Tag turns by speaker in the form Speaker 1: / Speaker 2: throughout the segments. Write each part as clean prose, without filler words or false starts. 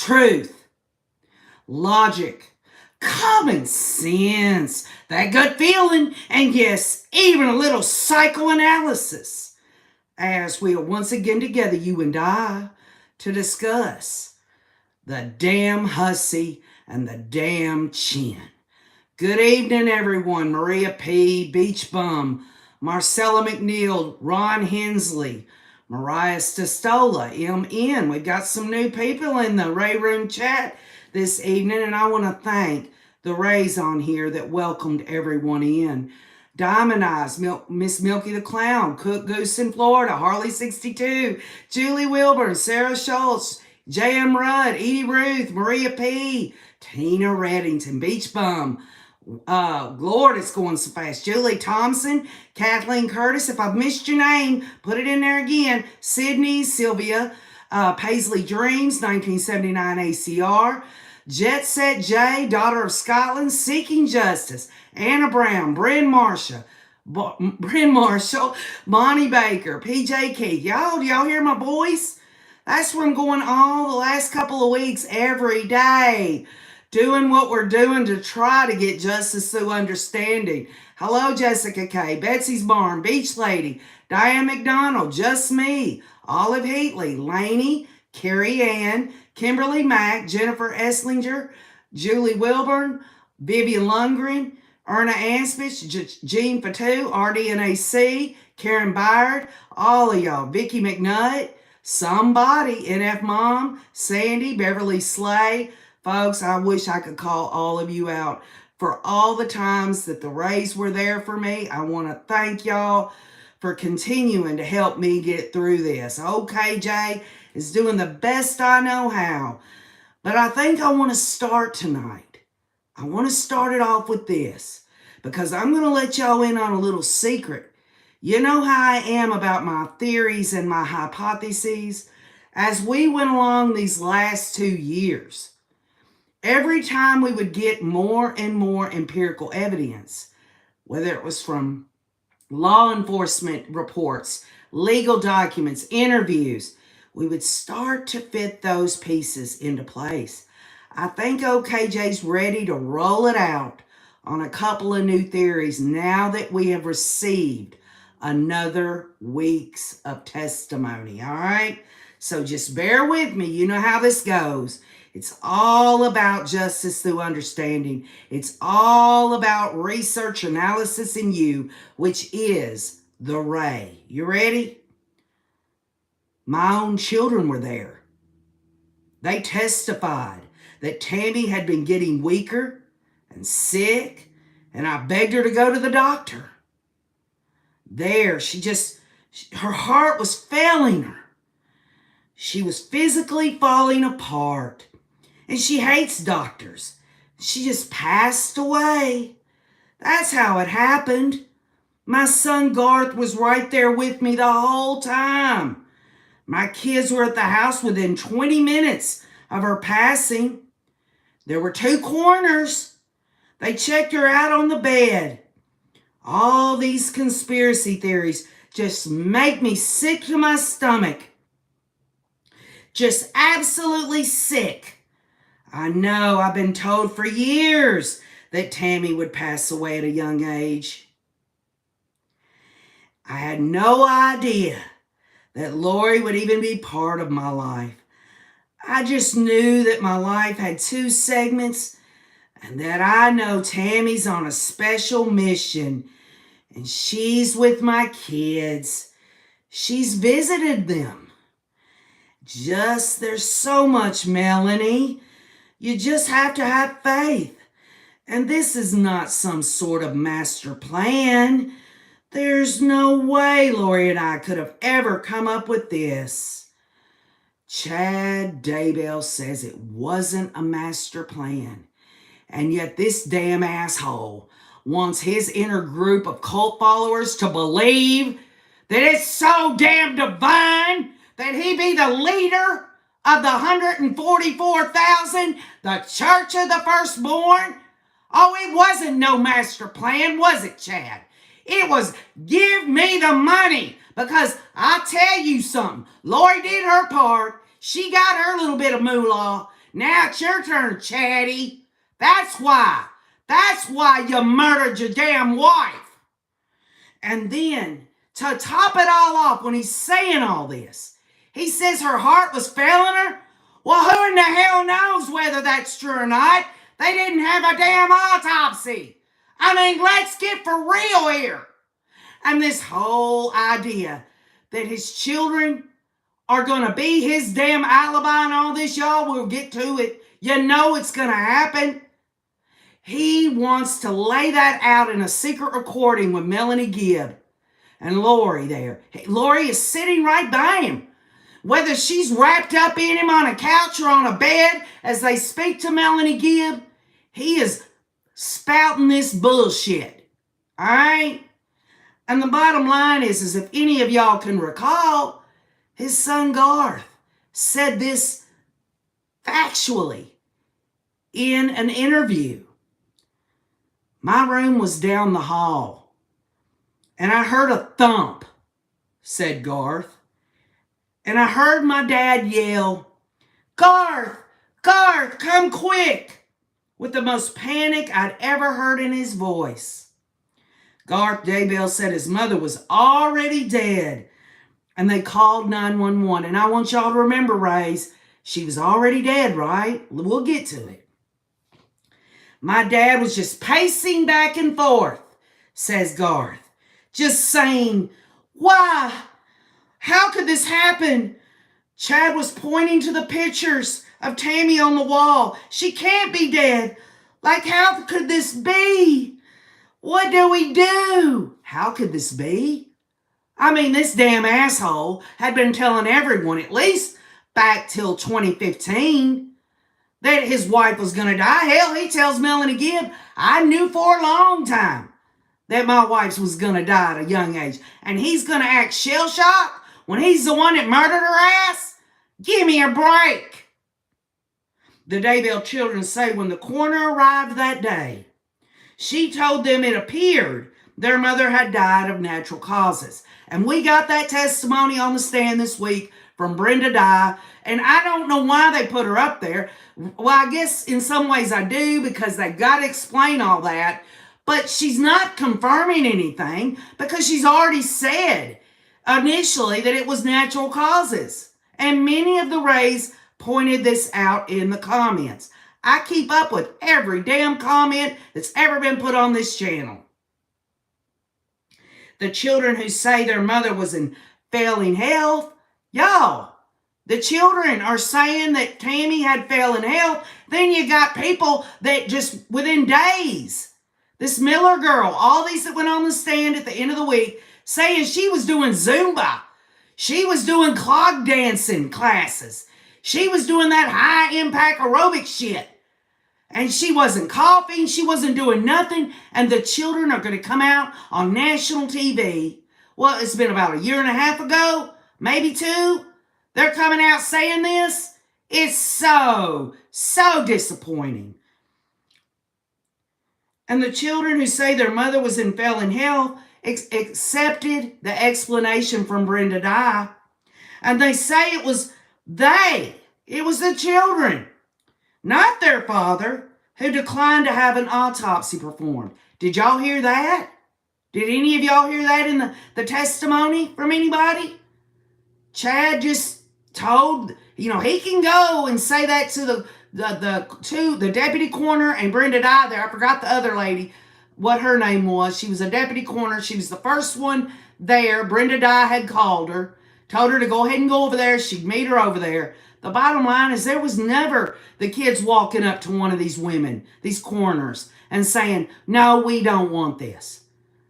Speaker 1: truth, logic, common sense, that gut feeling, and yes, even a little psychoanalysis. As we are once again together, you and I, to discuss the damn hussy and the damn chin. Good evening, everyone. Maria P., Beach Bum, Marcella McNeil, Ron Hensley, Mariah Stostola, MN. We've got some new people in the Ray Room chat this evening, and I want to thank the Rays on here that welcomed everyone in. Diamond Eyes, Miss Milky the Clown, Cook Goose in Florida, Harley 62, Julie Wilburn, Sarah Schultz, J.M. Rudd, Edie Ruth, Maria P., Tina Reddington, Beach Bum, Lord, it's going so fast. Julie Thompson, Kathleen Curtis. If I've missed your name, put it in there again. Sydney, Sylvia, Paisley Dreams, 1979 ACR. Jet Set J, Daughter of Scotland, Seeking Justice. Anna Brown, Bryn Marshall, Bonnie Baker, PJ Keith. Y'all, do y'all hear my voice? That's where I'm going all the last couple of weeks, every day. Doing what we're doing to try to get justice through understanding. Hello, Jessica K., Betsy's Barn, Beach Lady, Diane McDonald, Just Me, Olive Heatley, Laney, Carrie Ann, Kimberly Mack, Jennifer Esslinger, Julie Wilburn, Vivian Lundgren, Erna Anspich, Jean Fatou, RDNAC, Karen Byard, all of y'all, Vicky McNutt, somebody, NF Mom, Sandy, Beverly Slay. Folks, I wish I could call all of you out for all the times that the Rays were there for me. I want to thank y'all for continuing to help me get through this. OKJ is doing the best I know how. But I think I want to start tonight. I want to start it off with this because I'm going to let y'all in on a little secret. You know how I am about my theories and my hypotheses. As we went along these last 2 years, every time we would get more and more empirical evidence, whether it was from law enforcement reports, legal documents, interviews, we would start to fit those pieces into place. I think OKJ's ready to roll it out on a couple of new theories now that we have received another week's of testimony, all right? So just bear with me. You know how this goes. It's all about justice through understanding. It's all about research, analysis, and you, which is the Ray. You ready? My own children were there. They testified that Tammy had been getting weaker and sick, and I begged her to go to the doctor. There, her heart was failing her. She was physically falling apart. And she hates doctors. She just passed away. That's how it happened. My son Garth was right there with me the whole time. My kids were at the house within 20 minutes of her passing. There were 2 coroners. They checked her out on the bed. All these conspiracy theories just make me sick to my stomach. Just absolutely sick. I know I've been told for years that Tammy would pass away at a young age. I had no idea that Lori would even be part of my life. I just knew that my life had 2 segments and that I know Tammy's on a special mission and she's with my kids. She's visited them. There's so much, Melanie. You just have to have faith. And this is not some sort of master plan. There's no way Lori and I could have ever come up with this. Chad Daybell says it wasn't a master plan. And yet this damn asshole wants his inner group of cult followers to believe that it's so damn divine that he be the leader of the 144,000, the Church of the Firstborn. Oh, it wasn't no master plan, was it, Chad? It was give me the money. Because I tell you something, Lori did her part. She got her little bit of moolah. Now it's your turn, Chatty. That's why. That's why you murdered your damn wife. And then, to top it all off, when he's saying all this, he says her heart was failing her. Well, who in the hell knows whether that's true or not? They didn't have a damn autopsy. I mean, let's get for real here. And this whole idea that his children are going to be his damn alibi and all this, y'all, we'll get to it. You know it's going to happen. He wants to lay that out in a secret recording with Melanie Gibb and Lori there. Lori is sitting right by him. Whether she's wrapped up in him on a couch or on a bed as they speak to Melanie Gibb, he is spouting this bullshit. All right? And the bottom line is if any of y'all can recall, his son Garth said this factually in an interview. My room was down the hall, and I heard a thump, said Garth. And I heard my dad yell, Garth, Garth, come quick, with the most panic I'd ever heard in his voice. Garth Daybell said his mother was already dead, and they called 911. And I want y'all to remember, Rays, she was already dead, right? We'll get to it. My dad was just pacing back and forth, says Garth, just saying, why? How could this happen? Chad was pointing to the pictures of Tammy on the wall. She can't be dead. Like, how could this be? What do we do? How could this be? I mean, this damn asshole had been telling everyone, at least back till 2015, that his wife was going to die. Hell, he tells Melanie Gibb, I knew for a long time that my wife was going to die at a young age. And he's going to act shell-shocked when he's the one that murdered her ass? Give me a break. The Daybell children say when the coroner arrived that day, she told them it appeared their mother had died of natural causes. And we got that testimony on the stand this week from Brenda Dye. And I don't know why they put her up there. Well, I guess in some ways I do, because they've got to explain all that. But she's not confirming anything because she's already said initially that it was natural causes. And many of the Rays pointed this out in the comments. I keep up with every damn comment that's ever been put on this channel. The children who say their mother was in failing health, y'all, the children are saying that Tammy had failing health. Then you got people that just within days, this Miller girl, all these that went on the stand at the end of the week, saying she was doing Zumba. She was doing clog dancing classes. She was doing that high-impact aerobic shit. And she wasn't coughing. She wasn't doing nothing. And the children are going to come out on national TV. Well, it's been about a year and a half ago, maybe 2. They're coming out saying this. It's so disappointing. And the children who say their mother was in failing health accepted the explanation from Brenda Dye. And they say it was the children, not their father, who declined to have an autopsy performed. Did y'all hear that? Did any of y'all hear that in the testimony from anybody? Chad just told, he can go and say that to the deputy coroner and Brenda Dye there. I forgot the other lady, what her name was. She was a deputy coroner. She was the first one there. Brenda Dye had called her, told her to go ahead and go over there. She'd meet her over there. The bottom line is there was never the kids walking up to one of these women, these coroners, and saying, no, we don't want this.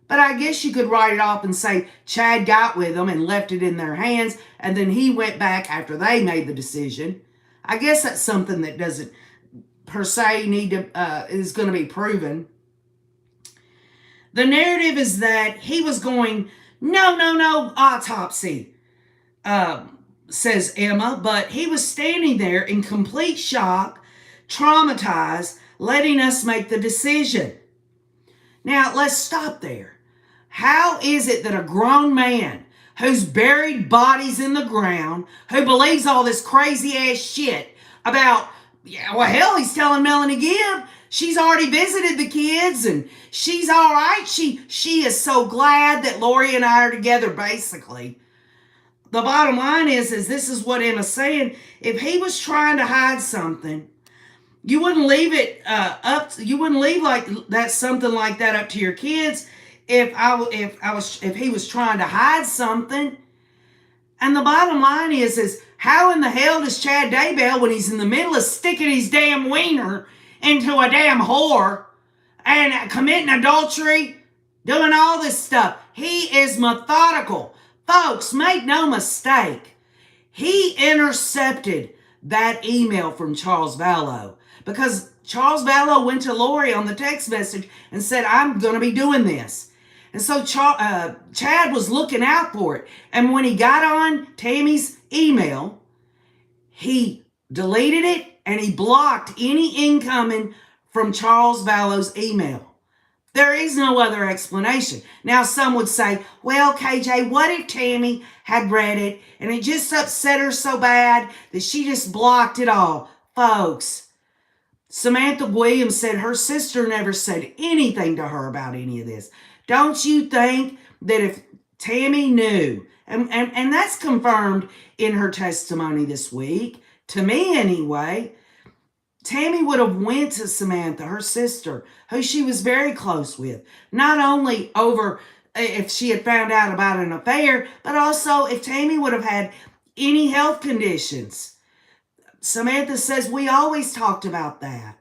Speaker 1: But I guess you could write it off and say Chad got with them and left it in their hands, and then he went back after they made the decision. I guess that's something that doesn't per se is going to be proven. The narrative is that he was going, no, autopsy, says Emma, but he was standing there in complete shock, traumatized, letting us make the decision. Now, let's stop there. How is it that a grown man who's buried bodies in the ground, who believes all this crazy ass shit about Yeah, well, hell, he's telling Melanie Gibb she's already visited the kids and she's all right. She is so glad that Lori and I are together, basically. The bottom line is this is what Emma's saying. If he was trying to hide something, you wouldn't leave it you wouldn't leave like that, something like that, up to your kids. If he was trying to hide something. And the bottom line is how in the hell does Chad Daybell, when he's in the middle of sticking his damn wiener into a damn whore and committing adultery, doing all this stuff, he is methodical. Folks, make no mistake, he intercepted that email from Charles Vallow, because Charles Vallow went to Lori on the text message and said, I'm going to be doing this. And so Chad was looking out for it. And when he got on Tammy's email, he deleted it and he blocked any incoming from Charles Vallow's email. There is no other explanation. Now, some would say, well, KJ, what if Tammy had read it and it just upset her so bad that she just blocked it all? Folks, Samantha Williams said her sister never said anything to her about any of this. Don't you think that if Tammy knew, and that's confirmed in her testimony this week, to me anyway, Tammy would have went to Samantha, her sister, who she was very close with, not only over if she had found out about an affair, but also if Tammy would have had any health conditions. Samantha says we always talked about that.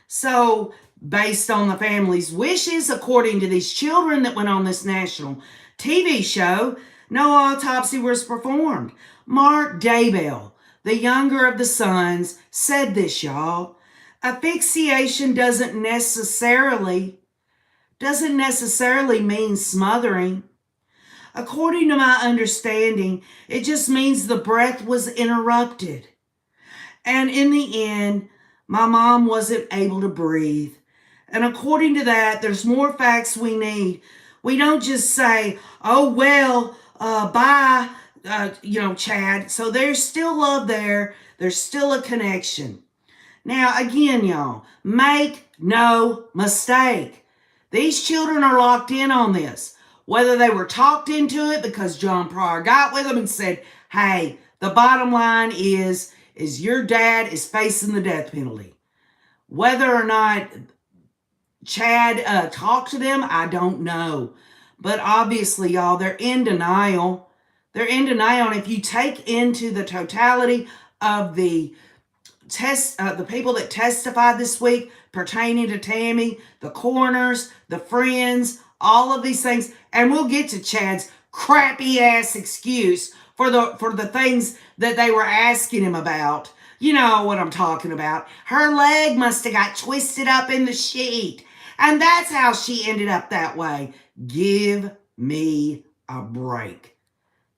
Speaker 1: So, based on the family's wishes, according to these children that went on this national TV show, no autopsy was performed. Mark Daybell, the younger of the sons, said this, y'all. Asphyxiation doesn't necessarily mean smothering. According to my understanding, it just means the breath was interrupted. And in the end, my mom wasn't able to breathe. And according to that, there's more facts we need. We don't just say, oh, well, bye, Chad. So there's still love there. There's still a connection. Now, again, y'all, make no mistake. These children are locked in on this. Whether they were talked into it because John Pryor got with them and said, hey, the bottom line is your dad is facing the death penalty. Whether or not Chad talked to them, I don't know. But obviously, y'all, they're in denial. They're in denial. And if you take into the totality of the people that testified this week pertaining to Tammy, the coroners, the friends, all of these things, and we'll get to Chad's crappy ass excuse for the things that they were asking him about. You know what I'm talking about. Her leg must have got twisted up in the sheet, and that's how she ended up that way. Give me a break.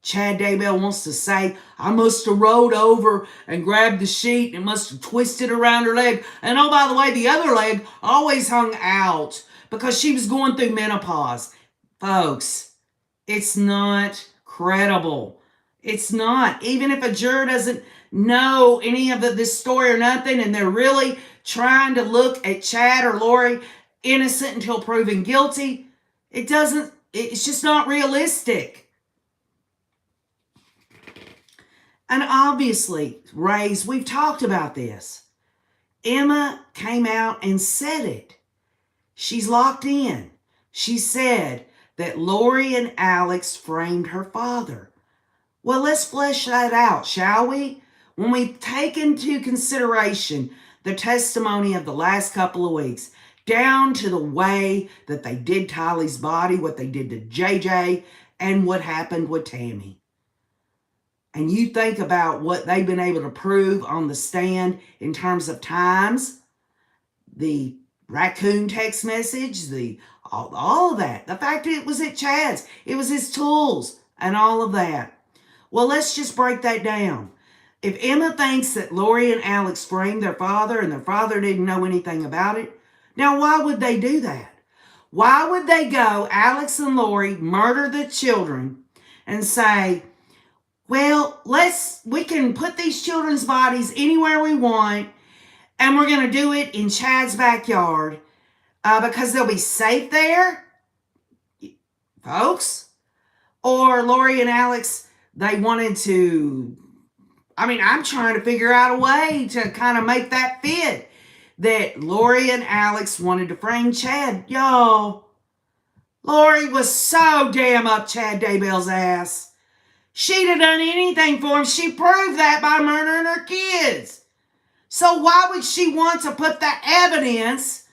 Speaker 1: Chad Daybell wants to say, I must have rolled over and grabbed the sheet and must have twisted around her leg. And oh, by the way, the other leg always hung out because she was going through menopause. Folks, it's not credible. It's not. Even if a juror doesn't know any of this story or nothing, and they're really trying to look at Chad or Lori innocent until proven guilty, it's just not realistic. And obviously, Rays, we've talked about this. Emma came out and said it. She's locked in. She said that Lori and Alex framed her father. Well, let's flesh that out, shall we? When we take into consideration the testimony of the last couple of weeks, down to the way that they did Tylee's body, what they did to JJ, and what happened with Tammy. And you think about what they've been able to prove on the stand in terms of times, the raccoon text message, all of that. The fact that it was at Chad's, it was his tools and all of that. Well, let's just break that down. If Emma thinks that Lori and Alex framed their father and their father didn't know anything about it, now why would they do that? Why would they go, Alex and Lori, murder the children and say, Well, we can put these children's bodies anywhere we want, and we're going to do it in Chad's backyard because they'll be safe there, folks. Or Lori and Alex, they wanted to, I'm trying to figure out a way to kind of make that fit. That Lori and Alex wanted to frame Chad. Y'all, Lori was so damn up Chad Daybell's ass. She'd have done anything for him. She proved that by murdering her kids. So why would she want to put the evidence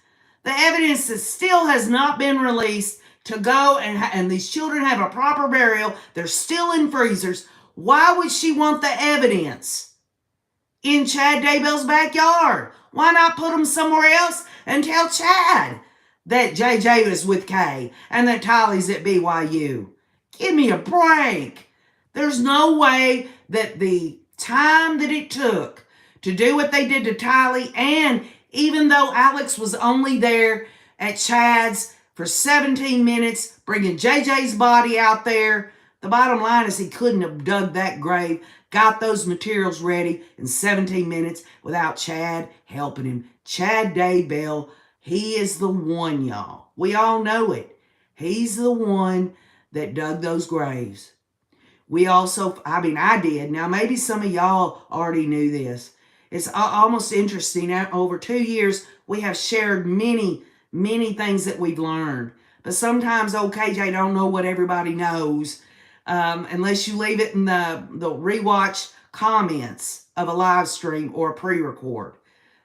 Speaker 1: that still has not been released, to go and these children have a proper burial? They're still in freezers. Why would she want the evidence in Chad Daybell's backyard? Why not put them somewhere else and tell Chad that JJ is with Kay and that Tylee's at BYU? Give me a break. There's no way that the time that it took to do what they did to Tylee, and even though Alex was only there at Chad's for 17 minutes, bringing JJ's body out there, the bottom line is he couldn't have dug that grave, got those materials ready in 17 minutes without Chad helping him. Chad Daybell, he is the one, y'all. We all know it. He's the one that dug those graves. We also, I did. Now, maybe some of y'all already knew this. It's almost interesting. Over 2 years, we have shared many things that we've learned. But sometimes old KJ don't know what everybody knows unless you leave it in the rewatch comments of a live stream or a pre-record.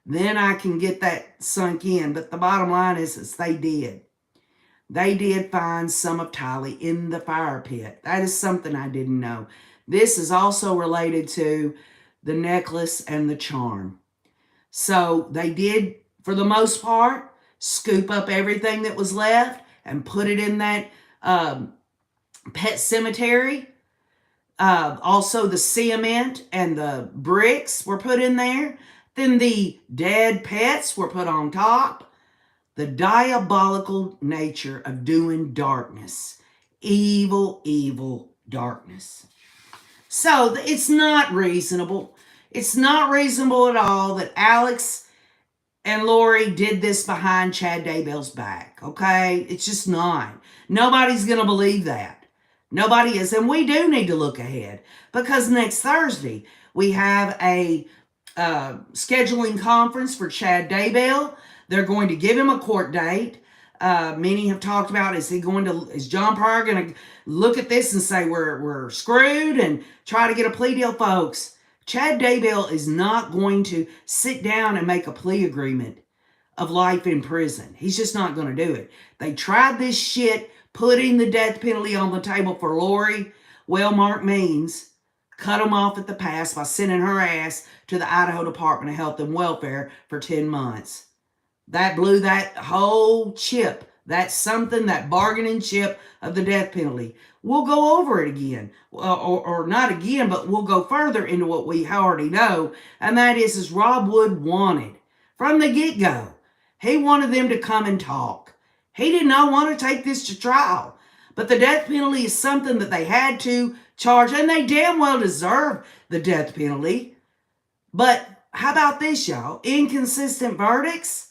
Speaker 1: Then I can get that sunk in. But the bottom line is they did. They did find some of Tylee in the fire pit. That is something I didn't know. This is also related to the necklace and the charm. So they did, for the most part, scoop up everything that was left and put it in that pet cemetery. Also, the cement and the bricks were put in there. Then the dead pets were put on top. The diabolical nature of doing darkness. Evil, evil darkness. So it's not reasonable. It's not reasonable at all that Alex and Lori did this behind Chad Daybell's back, okay? It's just not. Nobody's going to believe that. Nobody is. And we do need to look ahead because next Thursday we have a scheduling conference for Chad Daybell. They're going to give him a court date. Many have talked about, is John Pryor going to look at this and say we're screwed and try to get a plea deal? Folks, Chad Daybell is not going to sit down and make a plea agreement of life in prison. He's just not going to do it. They tried this shit, putting the death penalty on the table for Lori. Well, Mark Means cut him off at the pass by sending her ass to the Idaho Department of Health and Welfare for 10 months. That blew that whole chip, that bargaining chip of the death penalty. We'll go over it again, or not again, but we'll go further into what we already know, and that is Rob Wood wanted, from the get-go, he wanted them to come and talk. He did not want to take this to trial, but the death penalty is something that they had to charge, and they damn well deserve the death penalty. But how about this, y'all? Inconsistent verdicts?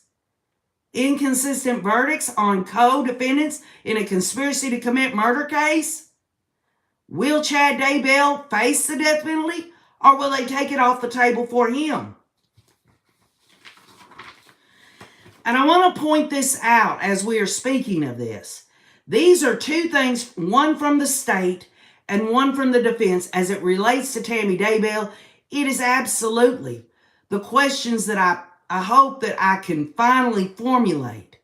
Speaker 1: Inconsistent verdicts on co-defendants in a conspiracy to commit murder case? Will Chad Daybell face the death penalty, or will they take it off the table for him? And I want to point this out as we are speaking of this. These are two things, one from the state and one from the defense, as it relates to Tammy Daybell. It is absolutely the questions that I hope that I can finally formulate.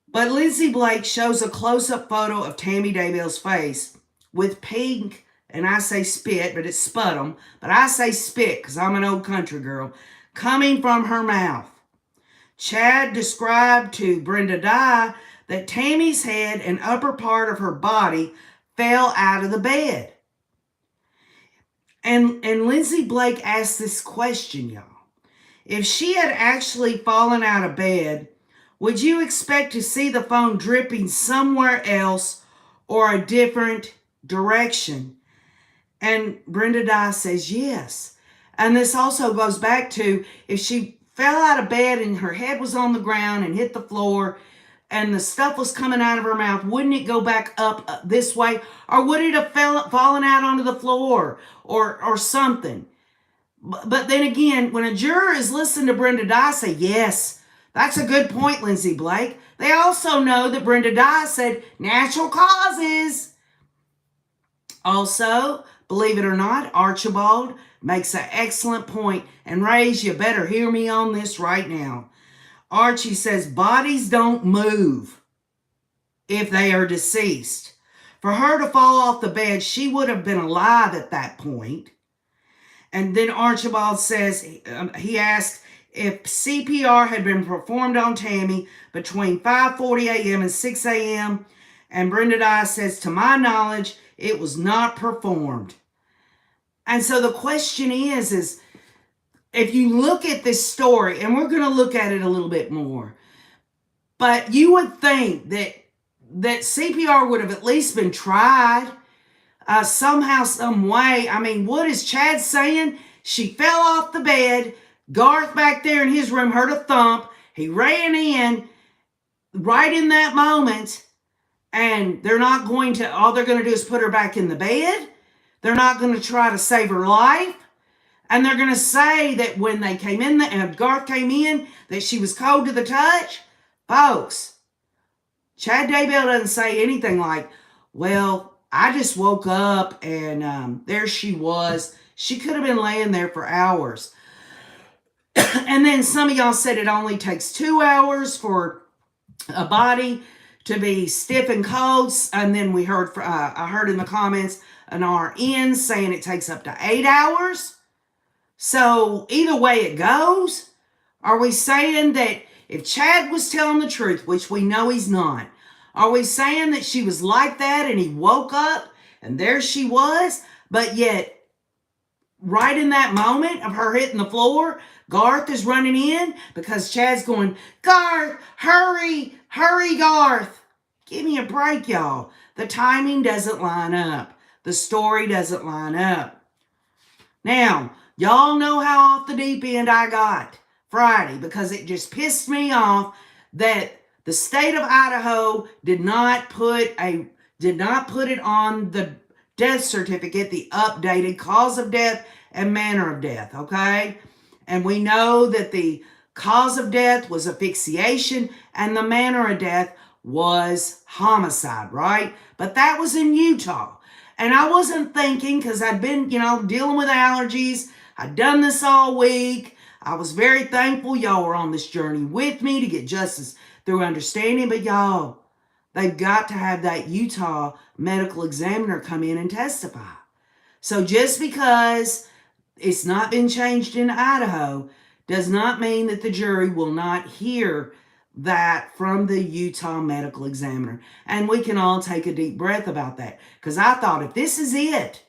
Speaker 1: But Lindsay Blake shows a close-up photo of Tammy Daybell's face with pink, and I say spit, but it's sputum, but I say spit because I'm an old country girl, coming from her mouth. Chad described to Brenda Dye that Tammy's head and upper part of her body fell out of the bed. And Lindsay Blake asked this question, y'all. If she had actually fallen out of bed, would you expect to see the phone dripping somewhere else or a different direction? And Brenda Dye says yes. And this also goes back to if she fell out of bed and her head was on the ground and hit the floor and the stuff was coming out of her mouth, wouldn't it go back up this way? Or would it have fallen out onto the floor or something? But then again, when a juror is listening to Brenda Dye say, yes, that's a good point, Lindsay Blake, they also know that Brenda Dye said natural causes. Also, believe it or not, Archibald makes an excellent point. And Rays, you better hear me on this right now. Archie says bodies don't move if they are deceased. For her to fall off the bed, she would have been alive at that point. And then Archibald says, he asked if CPR had been performed on Tammy between 5:40 a.m. and 6 a.m. And Brenda Dye says, to my knowledge, it was not performed. And so the question is if you look at this story, and we're going to look at it a little bit more, but you would think that CPR would have at least been tried somehow, some way. I mean, what is Chad saying? She fell off the bed. Garth back there in his room heard a thump. He ran in right in that moment, and they're not going to, all they're going to do is put her back in the bed. They're not going to try to save her life. And they're going to say that when they came in, and Garth came in, that she was cold to the touch. Folks, Chad Daybell doesn't say anything like, well, I just woke up and there she was. She could have been laying there for hours. And then some of y'all said it only takes 2 hours for a body to be stiff and cold. And then we heard, I heard in the comments, an RN saying it takes up to 8 hours. So either way it goes, are we saying that if Chad was telling the truth, which we know he's not, are we saying that she was like that and he woke up and there she was, but yet right in that moment of her hitting the floor, Garth is running in because Chad's going, Garth, hurry, hurry, Garth. Give me a break, y'all. The timing doesn't line up. The story doesn't line up. Now, y'all know how off the deep end I got Friday because it just pissed me off that the state of Idaho did not put it on the death certificate, the updated cause of death and manner of death, okay? And we know that the cause of death was asphyxiation and the manner of death was homicide, right? But that was in Utah. And I wasn't thinking, because I'd been, dealing with allergies. I'd done this all week. I was very thankful y'all were on this journey with me to get justice through understanding. But y'all, they've got to have that Utah medical examiner come in and testify. So just because it's not been changed in Idaho does not mean that the jury will not hear that from the Utah medical examiner. And we can all take a deep breath about that. Because I thought, if this is it,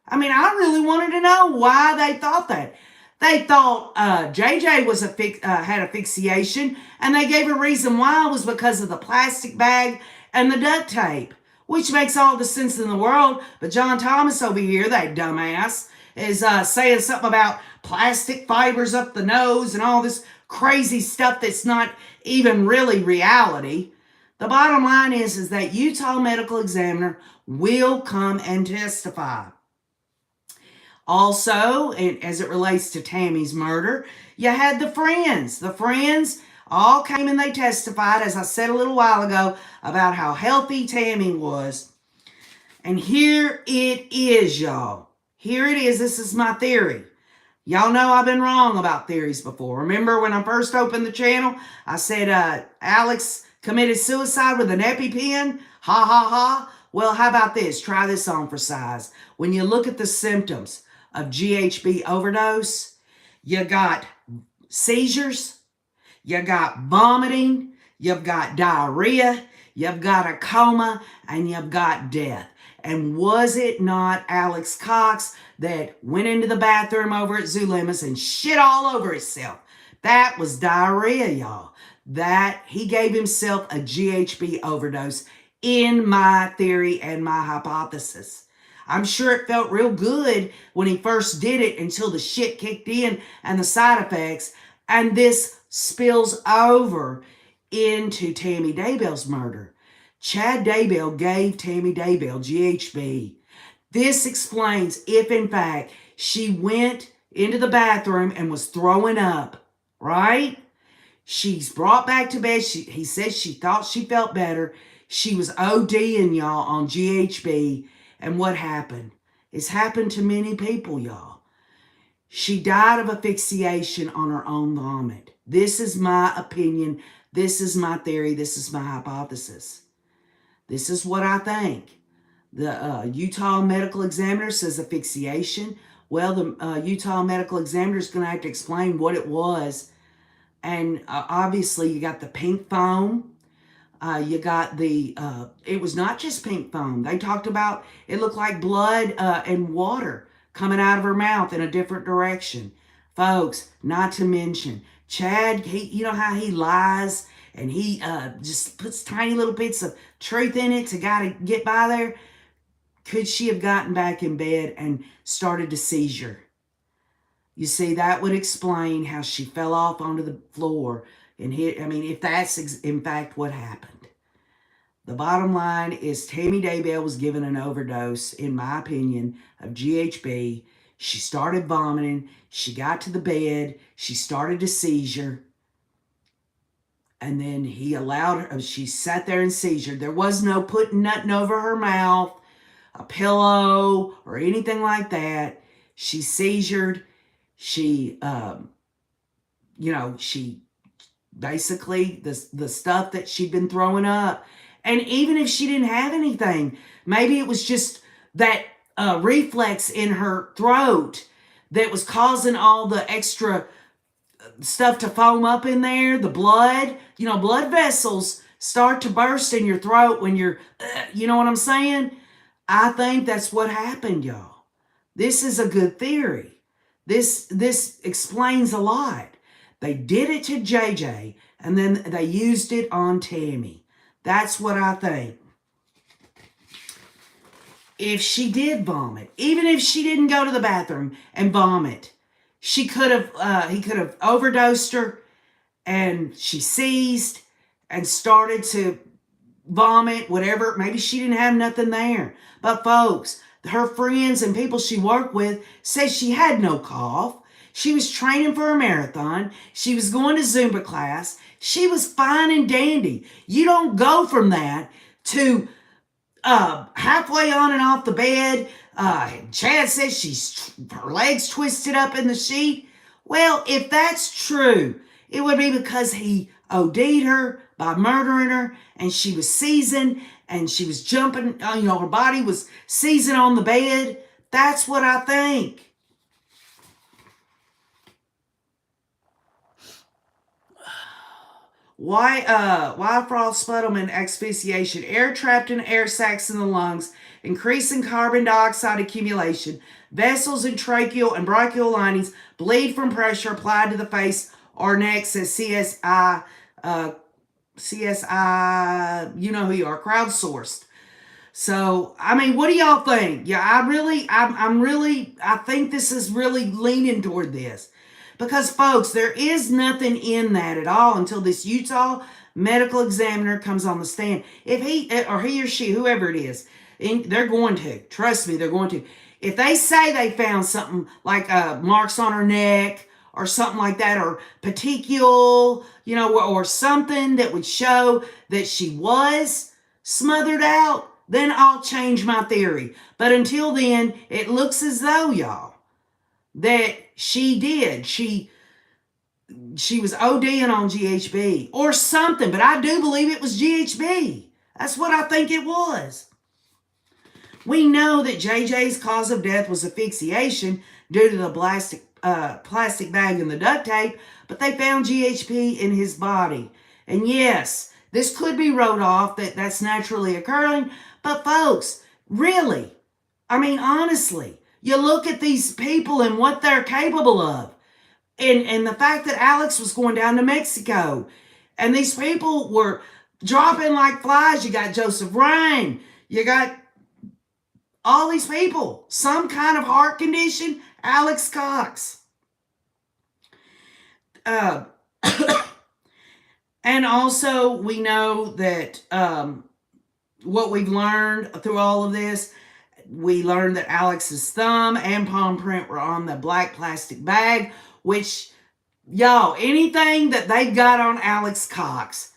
Speaker 1: I mean, I really wanted to know why they thought that. They thought JJ was had asphyxiation, and they gave a reason why. It was because of the plastic bag and the duct tape, which makes all the sense in the world. But John Thomas over here, that dumbass, is saying something about plastic fibers up the nose and all this crazy stuff that's not even really reality. The bottom line is that Utah medical examiner will come and testify. Also, as it relates to Tammy's murder, you had the friends. The friends all came and they testified, as I said a little while ago, about how healthy Tammy was. And here it is, y'all. Here it is. This is my theory. Y'all know I've been wrong about theories before. Remember when I first opened the channel, I said Alex committed suicide with an EpiPen? Ha, ha, ha. Well, how about this? Try this on for size. When you look at the symptoms of GHB overdose, you got seizures, you got vomiting, you've got diarrhea, you've got a coma, and you've got death. And was it not Alex Cox that went into the bathroom over at Zulimus and shit all over himself? That was diarrhea, y'all. That he gave himself a GHB overdose in my theory and my hypothesis. I'm sure it felt real good when he first did it until the shit kicked in and the side effects. And this spills over into Tammy Daybell's murder. Chad Daybell gave Tammy Daybell GHB. This explains if, in fact, she went into the bathroom and was throwing up, right? She's brought back to bed. He says she thought she felt better. She was ODing, y'all, on GHB. And what happened? It's happened to many people, y'all. She died of asphyxiation on her own vomit. This is my opinion. This is my theory. This is my hypothesis. This is what I think. The Utah medical examiner says asphyxiation. Well, the Utah medical examiner is going to have to explain what it was. And obviously, you got the pink foam. You got the, it was not just pink foam. They talked about it looked like blood and water coming out of her mouth in a different direction. Folks, not to mention, Chad, you know how he lies and he just puts tiny little bits of truth in it to get by there? Could she have gotten back in bed and started a seizure? You see, that would explain how she fell off onto the floor and hit. I mean, if that's in fact what happened. The bottom line is Tammy Daybell was given an overdose, in my opinion, of GHB. She started vomiting. She got to the bed. She started a seizure. And then he allowed her, she sat there in seizure. There was no putting nothing over her mouth, a pillow, or anything like that. She seizured. She, she basically, the stuff that she'd been throwing up. And even if she didn't have anything, maybe it was just that reflex in her throat that was causing all the extra stuff to foam up in there. The blood, blood vessels start to burst in your throat when you're, you know what I'm saying? I think that's what happened, y'all. This is a good theory. This explains a lot. They did it to JJ, and then they used it on Tammy. That's what I think. If she did vomit, even if she didn't go to the bathroom and vomit, he could have overdosed her, and she seized and started to vomit, whatever. Maybe she didn't have nothing there. But folks, her friends and people she worked with said she had no cough. She was training for a marathon. She was going to Zumba class. She was fine and dandy. You don't go from that to halfway on and off the bed. Chad says her legs twisted up in the sheet. Well, if that's true, it would be because he OD'd her by murdering her, and she was seizing, and she was jumping, her body was seizing on the bed. That's what I think. Why frost Spudleman asphyxiation? Air trapped in air sacs in the lungs, increasing carbon dioxide accumulation. Vessels in tracheal and bronchial linings bleed from pressure applied to the face or neck, says CSI, you know who you are, crowdsourced. So, I mean, what do y'all think? Yeah, I think this is really leaning toward this. Because, folks, there is nothing in that at all until this Utah medical examiner comes on the stand. If he or she, whoever it is, they're going to. Trust me, they're going to. If they say they found something like marks on her neck or something like that, or petechial, or something that would show that she was smothered out, then I'll change my theory. But until then, it looks as though, y'all, that she did. She was ODing on GHB or something, but I do believe it was GHB. That's what I think it was. We know that JJ's cause of death was asphyxiation due to the plastic bag and the duct tape, but they found GHB in his body. And yes, this could be wrote off that's naturally occurring, but folks, really, I mean, honestly, you look at these people and what they're capable of. And the fact that Alex was going down to Mexico and these people were dropping like flies. You got Joseph Ryan. You got all these people, some kind of heart condition. Alex Cox. Uh, and also, we know that what we've learned through all of this, we learned that Alex's thumb and palm print were on the black plastic bag, which, y'all, anything that they've got on Alex Cox,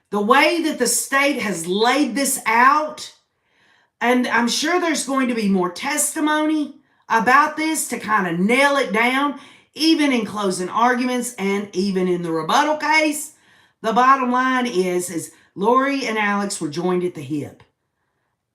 Speaker 1: the way that the state has laid this out, and I'm sure there's going to be more testimony about this to kind of nail it down, even in closing arguments and even in the rebuttal case. The bottom line is Lori and Alex were joined at the hip.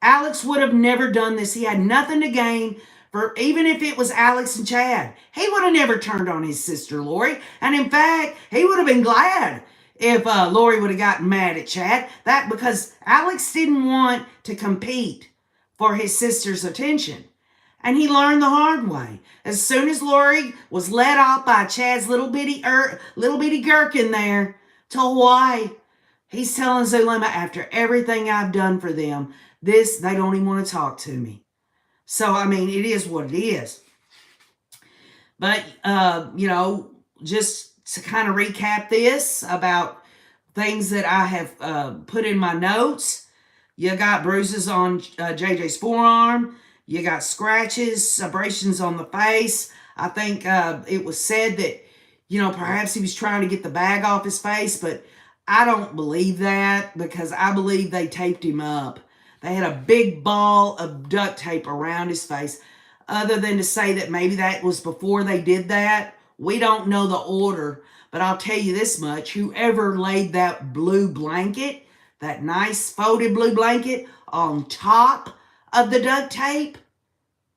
Speaker 1: Alex would have never done this. He had nothing to gain. For even if it was Alex and Chad, he would have never turned on his sister Lori. And in fact, he would have been glad if Lori would have gotten mad at Chad. That because Alex didn't want to compete for his sister's attention. And he learned the hard way. As soon as Lori was let off by Chad's little bitty gherkin there to Hawaii, he's telling Zulema, after everything I've done for them, they don't even want to talk to me. So, I mean, it is what it is. But, just to kind of recap this about things that I have put in my notes. You got bruises on JJ's forearm. You got scratches, abrasions on the face. I think it was said that, perhaps he was trying to get the bag off his face, but I don't believe that because I believe they taped him up. They had a big ball of duct tape around his face. Other than to say that maybe that was before they did that, we don't know the order. But I'll tell you this much, whoever laid that blue blanket, that nice folded blue blanket on top of the duct tape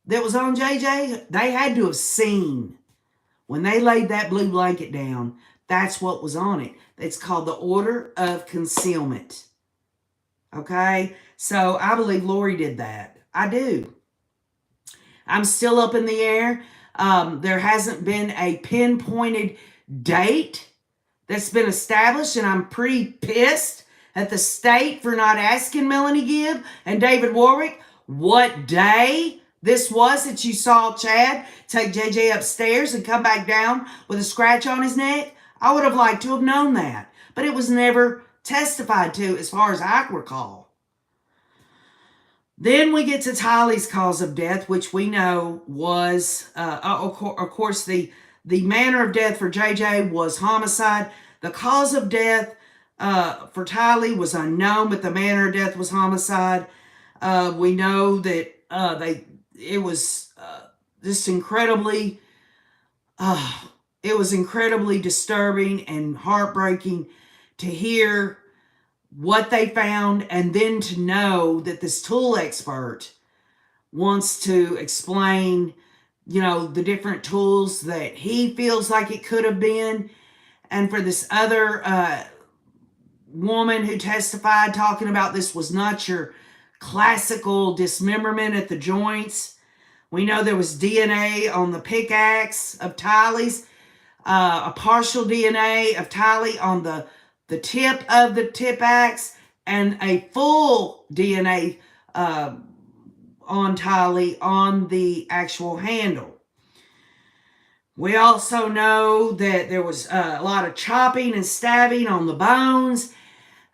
Speaker 1: that was on JJ, they had to have seen when they laid that blue blanket down, that's what was on it. It's called the Order of Concealment. Okay? So I believe Lori did that. I do. I'm still up in the air. There hasn't been a pinpointed date that's been established, and I'm pretty pissed at the state for not asking Melanie Gibb and David Warwick what day this was that you saw Chad take JJ upstairs and come back down with a scratch on his neck. I would have liked to have known that, but it was never testified to as far as I recall. Then we get to Tylee's cause of death, which we know was, of course, the manner of death for JJ was homicide. The cause of death for Tylee was unknown, but the manner of death was homicide. We know that it was just incredibly, it was incredibly disturbing and heartbreaking to hear what they found, and then to know that this tool expert wants to explain, the different tools that he feels like it could have been. And for this other woman who testified talking about this was not your classical dismemberment at the joints. We know there was DNA on the pickaxe of Tylee's, a partial DNA of Tylee on the tip of the tip axe, and a full DNA on Tylee on the actual handle. We also know that there was a lot of chopping and stabbing on the bones.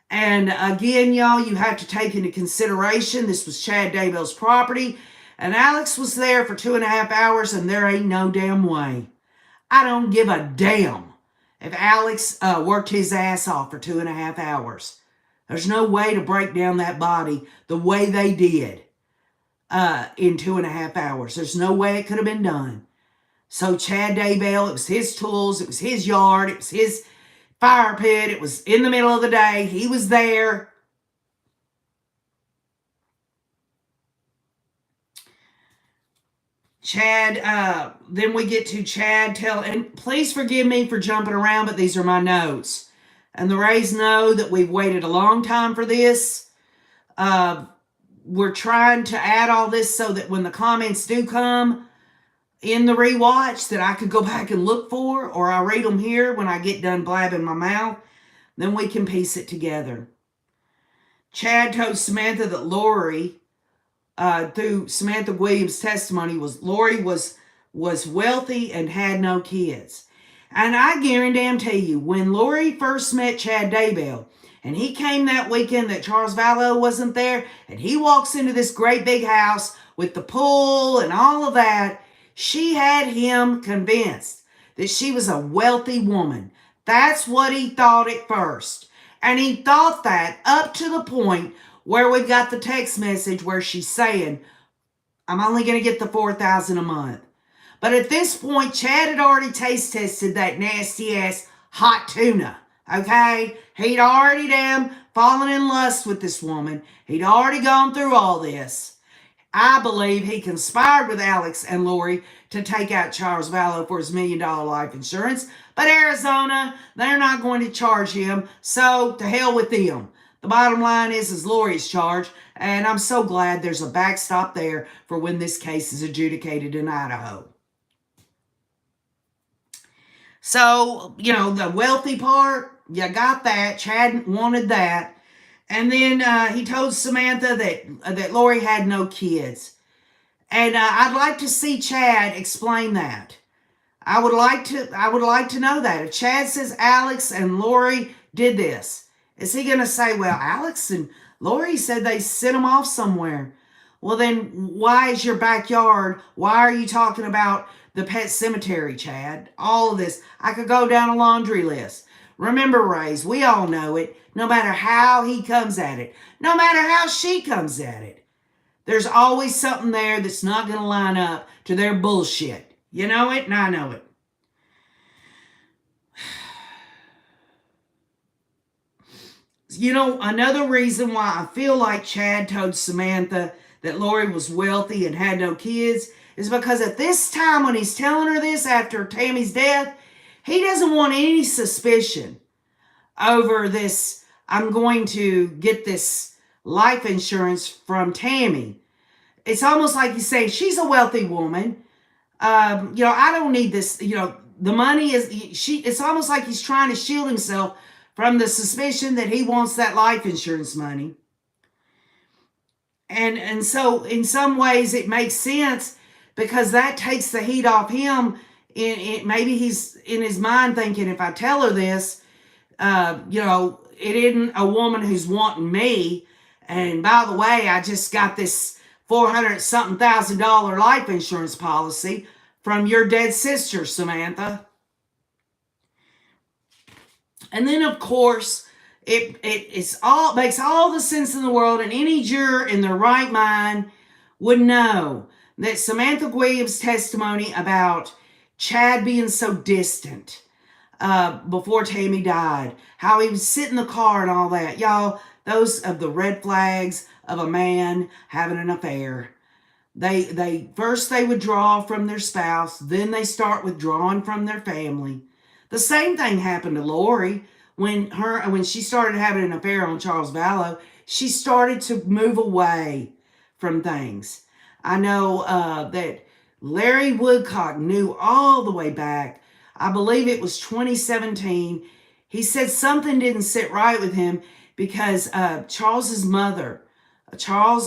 Speaker 1: And again, y'all, you have to take into consideration this was Chad Daybell's property, and Alex was there for 2.5 hours, and there ain't no damn way. I don't give a damn if Alex worked his ass off for 2.5 hours. There's no way to break down that body the way they did in 2.5 hours. There's no way it could have been done. So Chad Daybell, it was his tools, it was his yard, it was his fire pit, it was in the middle of the day, he was there. Chad, then we get to Chad and please forgive me for jumping around, but these are my notes. And the Rays know that we've waited a long time for this. We're trying to add all this so that when the comments do come in the rewatch that I could go back and look for, or I read them here when I get done blabbing my mouth, then we can piece it together. Chad told Samantha that Lori through Samantha Williams' testimony was Lori was wealthy and had no kids. And I guarantee you, when Lori first met Chad Daybell, and he came that weekend that Charles Vallow wasn't there, and he walks into this great big house with the pool and all of that, she had him convinced that she was a wealthy woman. That's what he thought at first. And he thought that up to the point where we got the text message where she's saying, I'm only going to get the $4,000 a month. But at this point, Chad had already taste tested that nasty ass hot tuna. Okay? He'd already fallen in lust with this woman. He'd already gone through all this. I believe he conspired with Alex and Lori to take out Charles Vallow for his $1 million life insurance. But Arizona, they're not going to charge him, so to hell with them. The bottom line is Lori's charged, and I'm so glad there's a backstop there for when this case is adjudicated in Idaho. So, the wealthy part, you got that. Chad wanted that. And then he told Samantha that Lori had no kids. And I'd like to see Chad explain that. I would like to know that. If Chad says Alex and Lori did this, is he going to say, well, Alex and Lori said they sent him off somewhere? Well, then why is your backyard? Why are you talking about the pet cemetery, Chad? All of this. I could go down a laundry list. Remember, Rays, we all know it. No matter how he comes at it, no matter how she comes at it, there's always something there that's not going to line up to their bullshit. You know it, and I know it. Another reason why I feel like Chad told Samantha that Lori was wealthy and had no kids is because at this time when he's telling her this after Tammy's death, he doesn't want any suspicion over this. I'm going to get this life insurance from Tammy. It's almost like he's saying, she's a wealthy woman. I don't need this. The money is, it's almost like he's trying to shield himself from the suspicion that he wants that life insurance money. And so in some ways it makes sense because that takes the heat off him. Maybe he's in his mind thinking, if I tell her this, it isn't a woman who's wanting me. And by the way, I just got this $400-something thousand life insurance policy from your dead sister, Samantha. And then, of course, it makes all the sense in the world, and any juror in their right mind would know that Samantha Williams' testimony about Chad being so distant before Tammy died, how he would sit in the car and all that. Y'all, those are the red flags of a man having an affair. They first they withdraw from their spouse, then they start withdrawing from their family. The same thing happened to Lori when she started having an affair on Charles Vallow. She started to move away from things. I know that Larry Woodcock knew all the way back, I believe it was 2017, he said something didn't sit right with him because Charles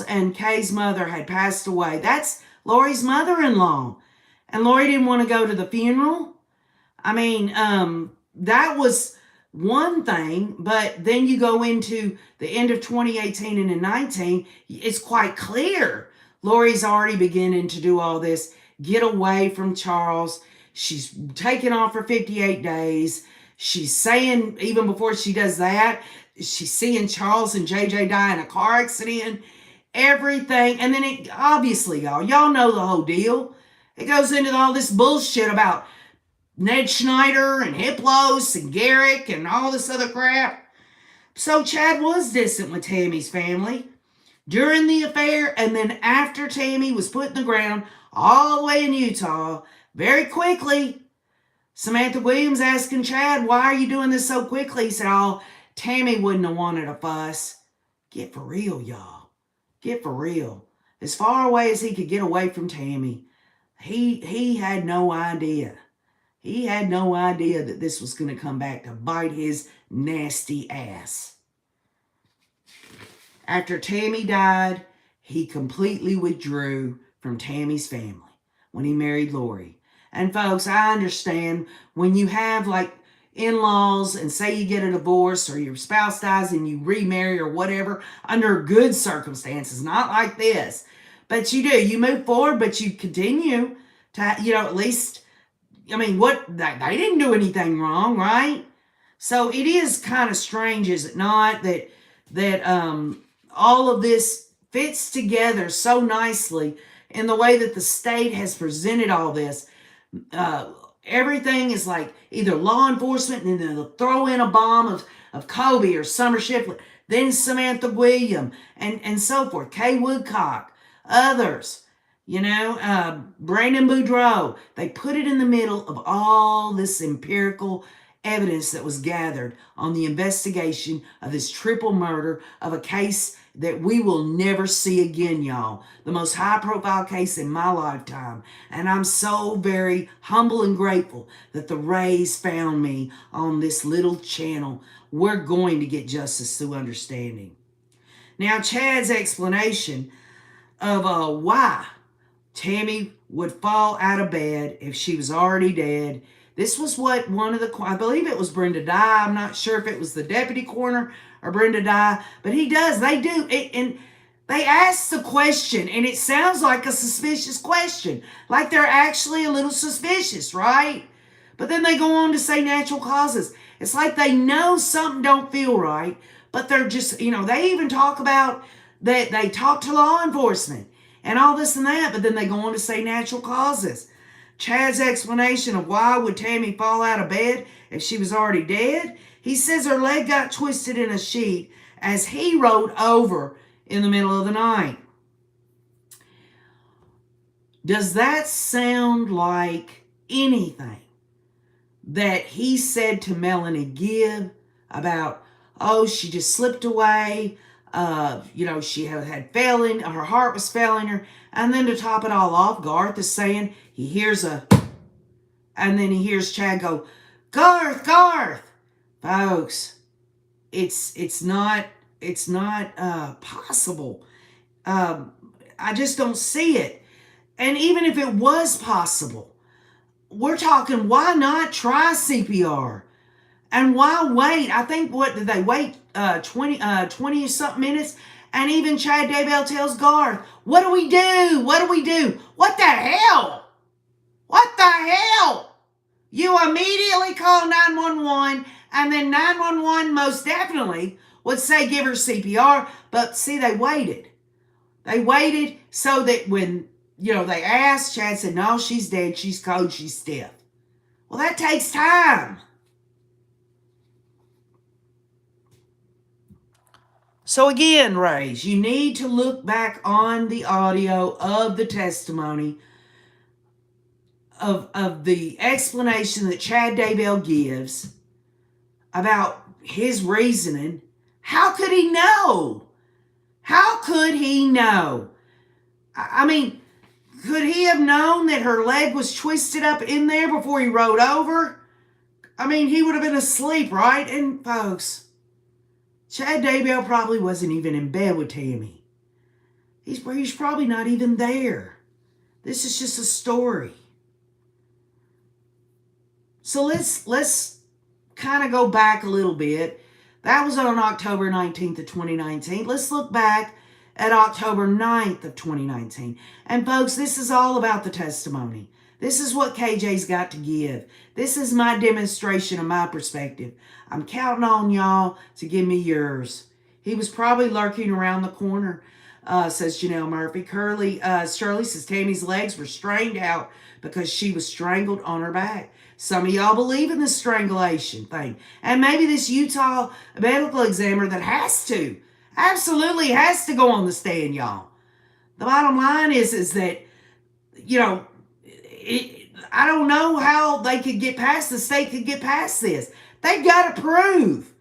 Speaker 1: and Kay's mother had passed away. That's Lori's mother-in-law. And Lori didn't want to go to the funeral. I mean, that was one thing, but then you go into the end of 2018 and in 19, it's quite clear Lori's already beginning to do all this, get away from Charles. She's taken off for 58 days. She's saying, even before she does that, she's seeing Charles and JJ die in a car accident, everything. And then it, obviously, y'all know the whole deal. It goes into all this bullshit about Ned Schneider and Hiplos and Garrick and all this other crap. So Chad was distant with Tammy's family during the affair, and then after Tammy was put in the ground all the way in Utah, very quickly, Samantha Williams asking Chad, why are you doing this so quickly? He said, oh, Tammy wouldn't have wanted a fuss. Get for real, y'all. Get for real. As far away as he could get away from Tammy, he had no idea. He had no idea that this was going to come back to bite his nasty ass. After Tammy died, he completely withdrew from Tammy's family when he married Lori. And folks, I understand when you have like in-laws and say you get a divorce or your spouse dies and you remarry or whatever under good circumstances, not like this. But you do. You move forward, but you continue to, at least, what, they didn't do anything wrong, right? So it is kind of strange, is it not, that all of this fits together so nicely in the way that the state has presented all this. Everything is like either law enforcement and then they'll throw in a bomb of Kobe or Summer Shiflett, then Samantha Williams and so forth, Kay Woodcock, others, Brandon Boudreaux. They put it in the middle of all this empirical evidence that was gathered on the investigation of this triple murder of a case that we will never see again, y'all. The most high-profile case in my lifetime. And I'm so very humble and grateful that the Rays found me on this little channel. We're going to get justice through understanding. Now, Chad's explanation of why Tammy would fall out of bed if she was already dead. This was what I believe it was Brenda Dye. I'm not sure if it was the deputy coroner or Brenda Dye, but they do. And they ask the question, and it sounds like a suspicious question. Like they're actually a little suspicious, right? But then they go on to say natural causes. It's like they know something don't feel right, but they're just, they even talk about that they talk to law enforcement and all this and that, but then they go on to say natural causes. Chad's explanation of why would Tammy fall out of bed if she was already dead? He says her leg got twisted in a sheet as he rolled over in the middle of the night. Does that sound like anything that he said to Melanie Gibb about, she just slipped away, she had failing, her heart was failing her, and then to top it all off, Garth is saying he hears and then he hears Chad go, Garth! Folks, it's not possible. I just don't see it. And even if it was possible, we're talking, why not try CPR? And why wait? I think, what did they wait 20 something minutes? And even Chad Daybell tells Garth, what do we do? What the hell? What the hell? You immediately call 911, and then 911 most definitely would say give her CPR. But see, they waited. They waited so that when, they asked, Chad said, no, she's dead, she's cold, she's stiff. Well, that takes time. So again, Rays, you need to look back on the audio of the testimony of the explanation that Chad Daybell gives about his reasoning. How could he know? How could he know? Could he have known that her leg was twisted up in there before he rode over? He would have been asleep, right? And folks, Chad Daybell probably wasn't even in bed with Tammy. He's probably not even there. This is just a story. So let's kind of go back a little bit. That was on October 19th of 2019. Let's look back at October 9th of 2019. And folks, this is all about the testimony. This is what KJ's got to give. This is my demonstration of my perspective. I'm counting on y'all to give me yours. He was probably lurking around the corner, says Janelle Murphy. Shirley says Tammy's legs were strained out because she was strangled on her back. Some of y'all believe in this strangulation thing. And maybe this Utah medical examiner that absolutely has to go on the stand, y'all. The bottom line is that, I don't know how the state could get past this. They've got to prove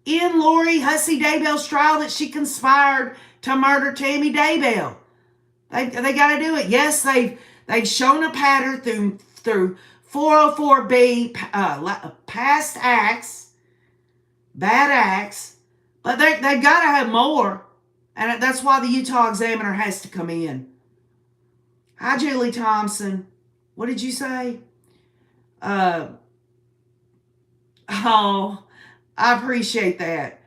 Speaker 1: in Lori Hussey Daybell's trial that she conspired to murder Tammy Daybell. They got to do it. Yes, they've shown a pattern through 404B, past acts, bad acts, but they've got to have more. And that's why the Utah Examiner has to come in. Hi, Julie Thompson. What did you say? Oh, I appreciate that.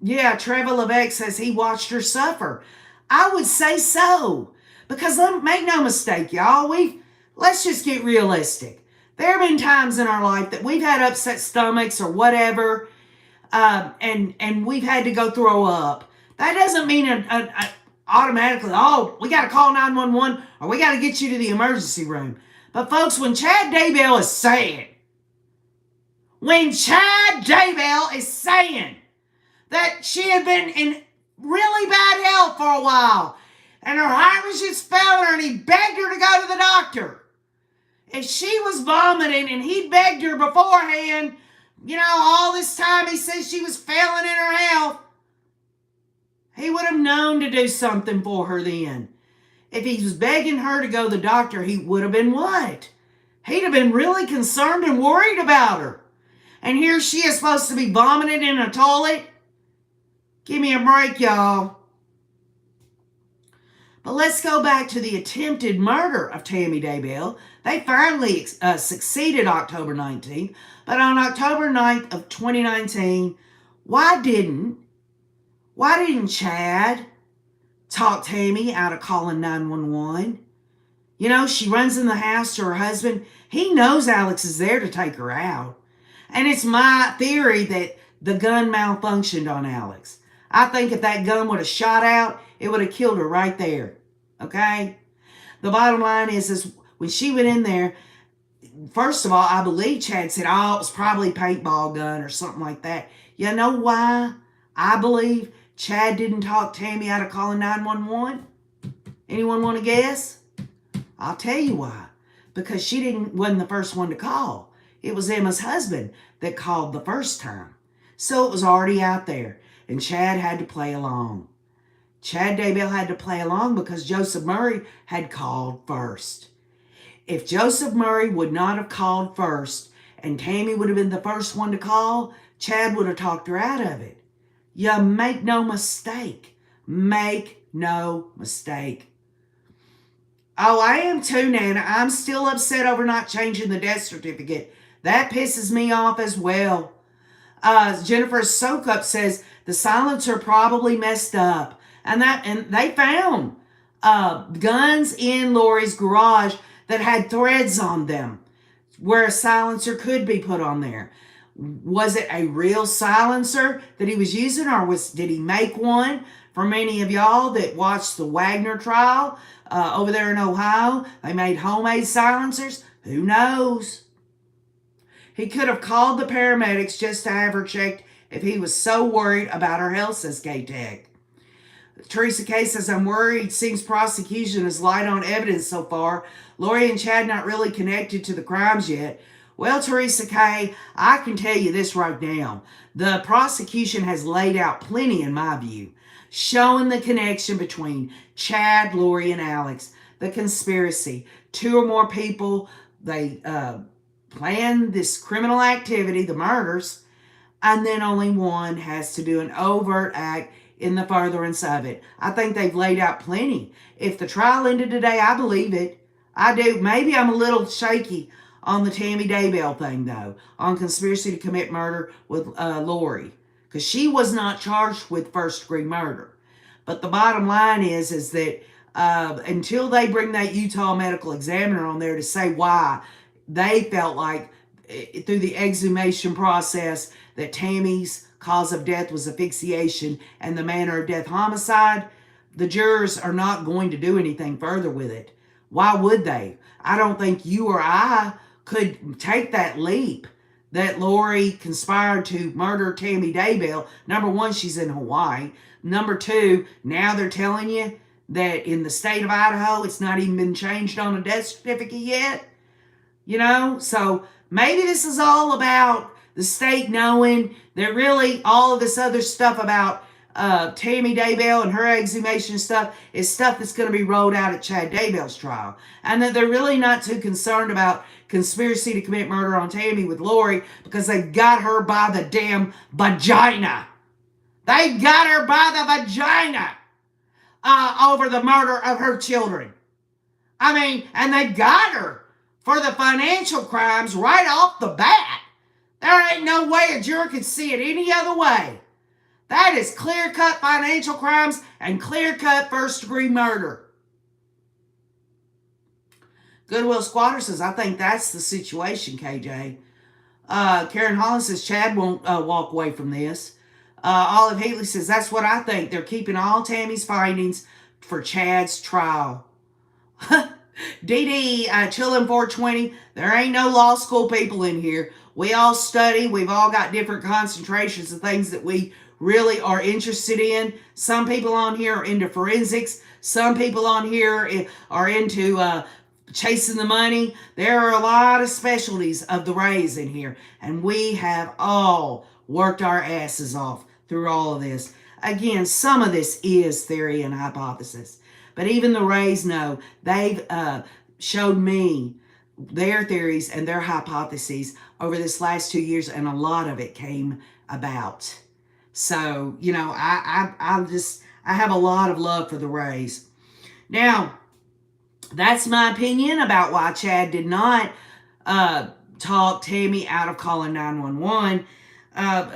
Speaker 1: Yeah, Trevor Levesque says he watched her suffer. I would say so. Because make no mistake, y'all, let's just get realistic. There have been times in our life that we've had upset stomachs or whatever, and we've had to go throw up. That doesn't mean automatically, oh, we got to call 911 or we got to get you to the emergency room. But folks, when Chad Daybell is saying that she had been in really bad health for a while and her heart was just failing her and he begged her to go to the doctor. If she was vomiting and he begged her beforehand, all this time he says she was failing in her health, he would have known to do something for her then. If he was begging her to go to the doctor, he would have been what? He'd have been really concerned and worried about her. And here she is supposed to be vomiting in a toilet. Give me a break, y'all. But let's go back to the attempted murder of Tammy Daybell. They finally succeeded October 19th. But on October 9th of 2019, why didn't Chad talk Tammy out of calling 911? She runs in the house to her husband. He knows Alex is there to take her out. And it's my theory that the gun malfunctioned on Alex. I think if that gun would have shot out, it would have killed her right there. Okay? The bottom line is when she went in there, first of all, I believe Chad said, oh, it was probably a paintball gun or something like that. You know why I believe Chad didn't talk Tammy out of calling 911? Anyone want to guess? I'll tell you why. Because she wasn't the first one to call. It was Emma's husband that called the first time. So it was already out there. And Chad had to play along. Chad Daybell had to play along because Joseph Murray had called first. If Joseph Murray would not have called first and Tammy would have been the first one to call, Chad would have talked her out of it. You make no mistake. Make no mistake. Oh, I am too, Nana. I'm still upset over not changing the death certificate. That pisses me off as well. Jennifer Soakup says the silencer probably messed up. And they found guns in Lori's garage that had threads on them where a silencer could be put on there. Was it a real silencer that he was using, or did he make one? For many of y'all that watched the Wagner trial over there in Ohio, they made homemade silencers. Who knows? He could have called the paramedics just to have her checked if he was so worried about her health, says K-Tech. Teresa K says, I'm worried. Seems prosecution is light on evidence so far. Lori and Chad not really connected to the crimes yet. Well, Teresa K, I can tell you this right now. The prosecution has laid out plenty, in my view, showing the connection between Chad, Lori, and Alex. The conspiracy. 2 or more people, they planned this criminal activity, the murders, and then only one has to do an overt act in the furtherance of it. I think they've laid out plenty. If the trial ended today, I believe it. I do. Maybe I'm a little shaky on the Tammy Daybell thing, though, on conspiracy to commit murder with Lori, because she was not charged with first-degree murder. But the bottom line is that until they bring that Utah medical examiner on there to say why they felt like through the exhumation process that Tammy's cause of death was asphyxiation and the manner of death homicide, the jurors are not going to do anything further with it. Why would they? I don't think you or I could take that leap that Lori conspired to murder Tammy Daybell. Number one, she's in Hawaii. Number two, now they're telling you that in the state of Idaho, it's not even been changed on a death certificate yet. So maybe this is all about the state knowing that really all of this other stuff about Tammy Daybell and her exhumation stuff is stuff that's going to be rolled out at Chad Daybell's trial. And that they're really not too concerned about conspiracy to commit murder on Tammy with Lori because they've got her by the damn vagina. They got her by the vagina over the murder of her children. I mean, and they got her for the financial crimes right off the bat. There ain't no way a juror could see it any other way. That is clear-cut financial crimes and clear-cut first-degree murder. Goodwill Squatter says, I think that's the situation, KJ. Karen Holland says, Chad won't walk away from this. Olive Heatley says, that's what I think. They're keeping all Tammy's findings for Chad's trial. DD, Chillin' 420, there ain't no law school people in here. We all study. We've all got different concentrations of things that we really are interested in. Some people on here are into forensics. Some people on here are into chasing the money. There are a lot of specialties of the Rays in here. And we have all worked our asses off through all of this. Again, some of this is theory and hypothesis. But even the Rays know they've showed me their theories and their hypotheses over this last 2 years, and a lot of it came about. So, you know, I have a lot of love for the Rays. Now, that's my opinion about why Chad did not talk Tammy out of calling 911.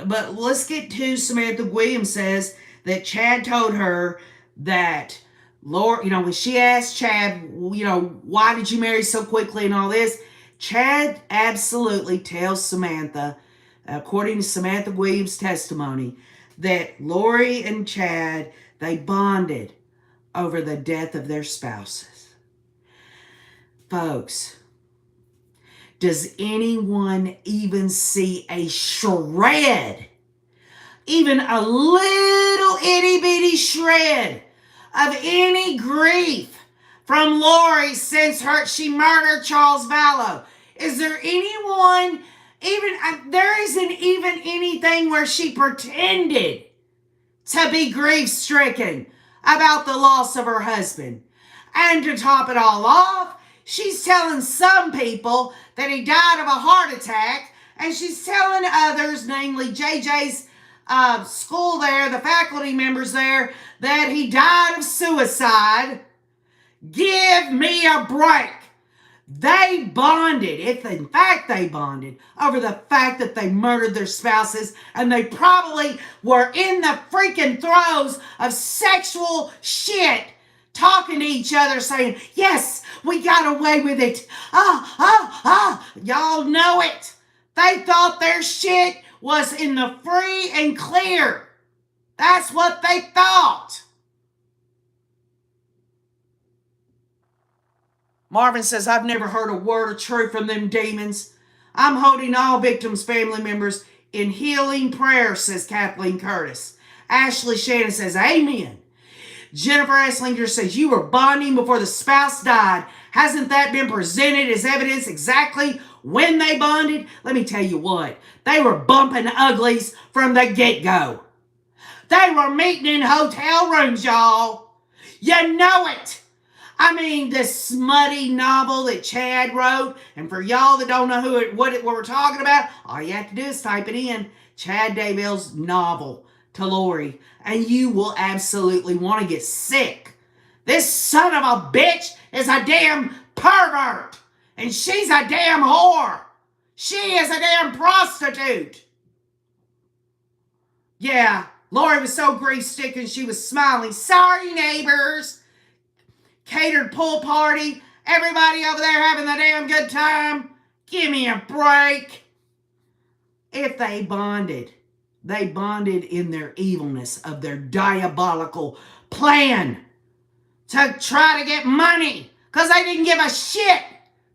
Speaker 1: But let's get to Samantha Williams says that Chad told her that Laura, you know, when she asked Chad, you know, why did you marry so quickly and all this, Chad absolutely tells Samantha, according to Samantha Williams' testimony, that Lori and Chad, they bonded over the death of their spouses. Folks, does anyone even see a shred, even a little itty bitty shred of any grief from Lori since she murdered Charles Vallow? Is there anyone, there isn't even anything where she pretended to be grief-stricken about the loss of her husband. And to top it all off, she's telling some people that he died of a heart attack, and she's telling others, namely JJ's school there, the faculty members there, that he died of suicide. Give me a break. They bonded, if in fact they bonded, over the fact that they murdered their spouses, and they probably were in the freaking throes of sexual shit, talking to each other, saying, yes, we got away with it. Y'all know it. They thought their shit was in the free and clear. That's what they thought. Marvin says, I've never heard a word of truth from them demons. I'm holding all victims' family members in healing prayer, says Kathleen Curtis. Ashley Shannon says, amen. Jennifer Esslinger says, you were bonding before the spouse died. Hasn't that been presented as evidence exactly when they bonded? Let me tell you what. They were bumping uglies from the get-go. They were meeting in hotel rooms, y'all. You know it. I mean, this smutty novel that Chad wrote, and for y'all that don't know what we're talking about, all you have to do is type it in, Chad Daybell's novel to Lori, and you will absolutely want to get sick. This son of a bitch is a damn pervert, and she's a damn whore. She is a damn prostitute. Yeah, Lori was so grief-stricken she was smiling. Sorry, neighbors. Catered pool party. Everybody over there having the damn good time. Give me a break. If they bonded in their evilness of their diabolical plan to try to get money because they didn't give a shit.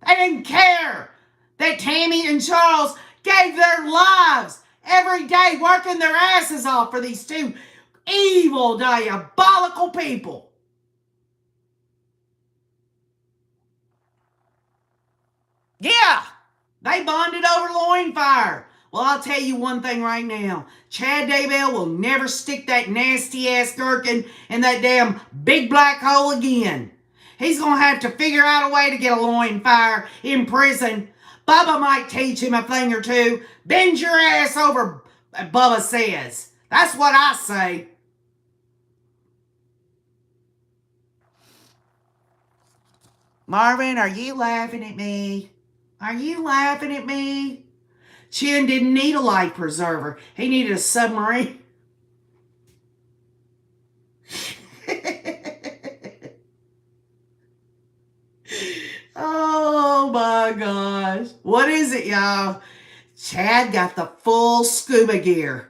Speaker 1: They didn't care that Tammy and Charles gave their lives every day working their asses off for these two evil, diabolical people. Yeah, they bonded over loin fire. Well, I'll tell you one thing right now. Chad Daybell will never stick that nasty-ass gherkin in that damn big black hole again. He's going to have to figure out a way to get a loin fire in prison. Bubba might teach him a thing or two. Bend your ass over, Bubba says. That's what I say. Marvin, are you laughing at me? Are you laughing at me? Chin didn't need a life preserver. He needed a submarine. Oh my gosh. What is it, y'all? Chad got the full scuba gear.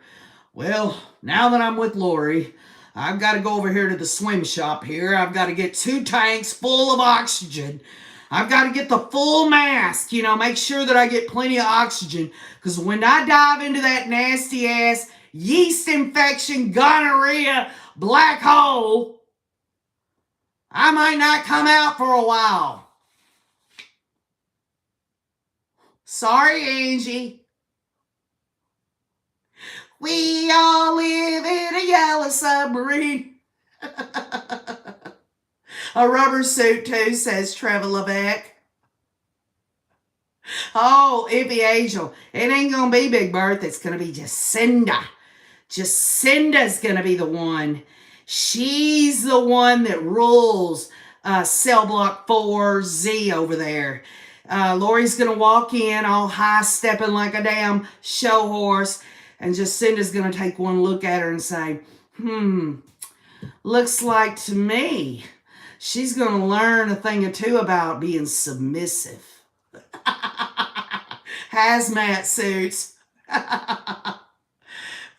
Speaker 1: Well, now that I'm with Lori, I've got to go over here to the swim shop here. I've got to get 2 tanks full of oxygen. I've got to get the full mask, make sure that I get plenty of oxygen. Because when I dive into that nasty ass yeast infection, gonorrhea, black hole, I might not come out for a while. Sorry, Angie. We all live in a yellow submarine. A rubber suit too, says Trevor Levesque. Oh, Iffy Angel. It ain't going to be Big Bertha. It's going to be Jacinda. Jacinda's going to be the one. She's the one that rules Cell Block 4Z over there. Lori's going to walk in all high-stepping like a damn show horse. And Jacinda's going to take one look at her and say, looks like to me she's going to learn a thing or two about being submissive. Hazmat suits.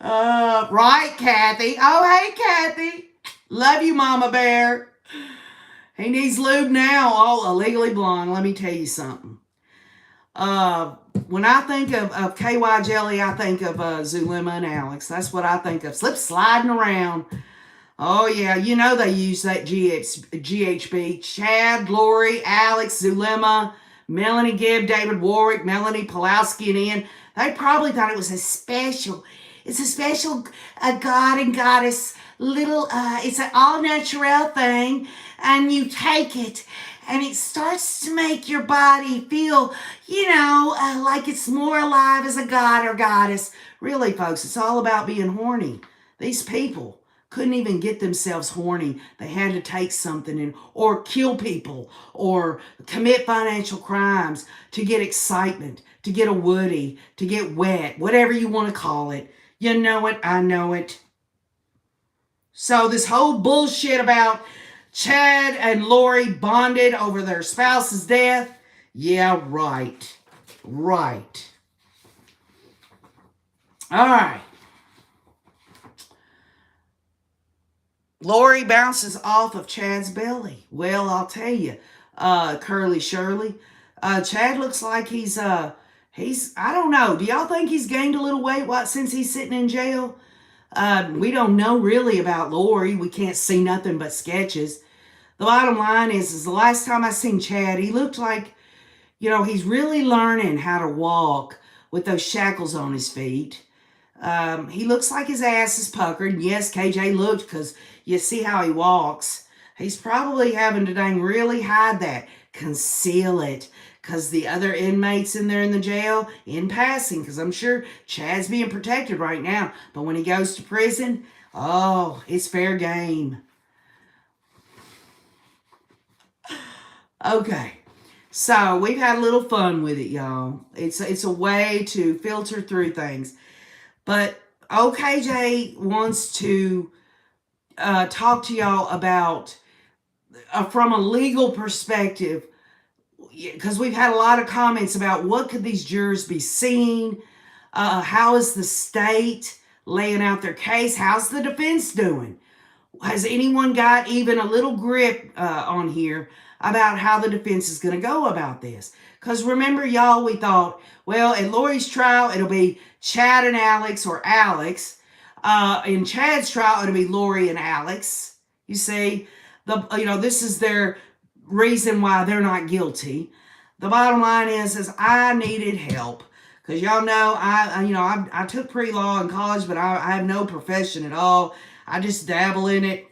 Speaker 1: Right, Kathy? Oh, hey, Kathy. Love you, Mama Bear. He needs lube now. Oh, illegally blonde. Let me tell you something. When I think of KY Jelly, I think of Zulema and Alex. That's what I think of. Slip sliding around. Oh, yeah. They use that GHB. Chad, Lori, Alex, Zulema, Melanie Gibb, David Warwick, Melanie Pulowski, and Ian. They probably thought it was it's a special god and goddess little, it's an all-natural thing, and you take it, and it starts to make your body feel, like it's more alive as a god or goddess. Really, folks, it's all about being horny. These people couldn't even get themselves horny. They had to take something or kill people or commit financial crimes to get excitement, to get a woody, to get wet, whatever you want to call it. You know it, I know it. So this whole bullshit about Chad and Lori bonded over their spouse's death, yeah, right. All right. Lori bounces off of Chad's belly. Well, I'll tell you, Curly Shirley, Chad looks like he's, I don't know. Do y'all think he's gained a little weight since he's sitting in jail? We don't know really about Lori. We can't see nothing but sketches. The bottom line is the last time I seen Chad, he looked like, he's really learning how to walk with those shackles on his feet. He looks like his ass is puckered. Yes, KJ looked, because you see how he walks. He's probably having to dang really hide that, conceal it, because the other inmates in there in the jail, in passing, because I'm sure Chad's being protected right now, but when he goes to prison, oh, it's fair game. Okay, so we've had a little fun with it, y'all. It's a way to filter through things. But OKJ wants to talk to y'all about, from a legal perspective, because we've had a lot of comments about what could these jurors be seeing, how is the state laying out their case, how's the defense doing? Has anyone got even a little grip on here about how the defense is going to go about this? Because remember, y'all, we thought, well, at Lori's trial, it'll be Chad and Alex, or Alex. In Chad's trial, it'll be Lori and Alex. You see, this is their reason why they're not guilty. The bottom line is I needed help, because y'all know I took pre-law in college, but I have no profession at all. I just dabble in it.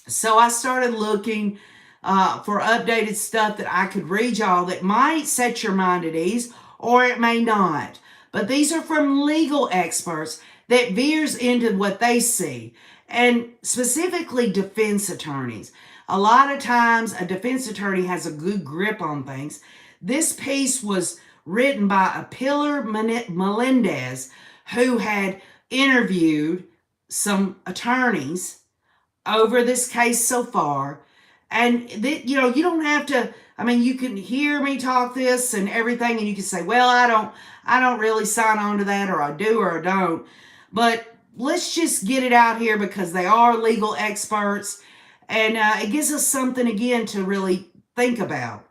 Speaker 1: So I started looking for updated stuff that I could read y'all that might set your mind at ease, or it may not. But these are from legal experts that veers into what they see, and specifically defense attorneys. A lot of times, a defense attorney has a good grip on things. This piece was written by Pilar Melendez, who had interviewed some attorneys over this case so far. And you don't have to, I mean, you can hear me talk this and everything, and you can say, well, I don't really sign on to that, or I do or I don't. But let's just get it out here because they are legal experts, and it gives us something again to really think about.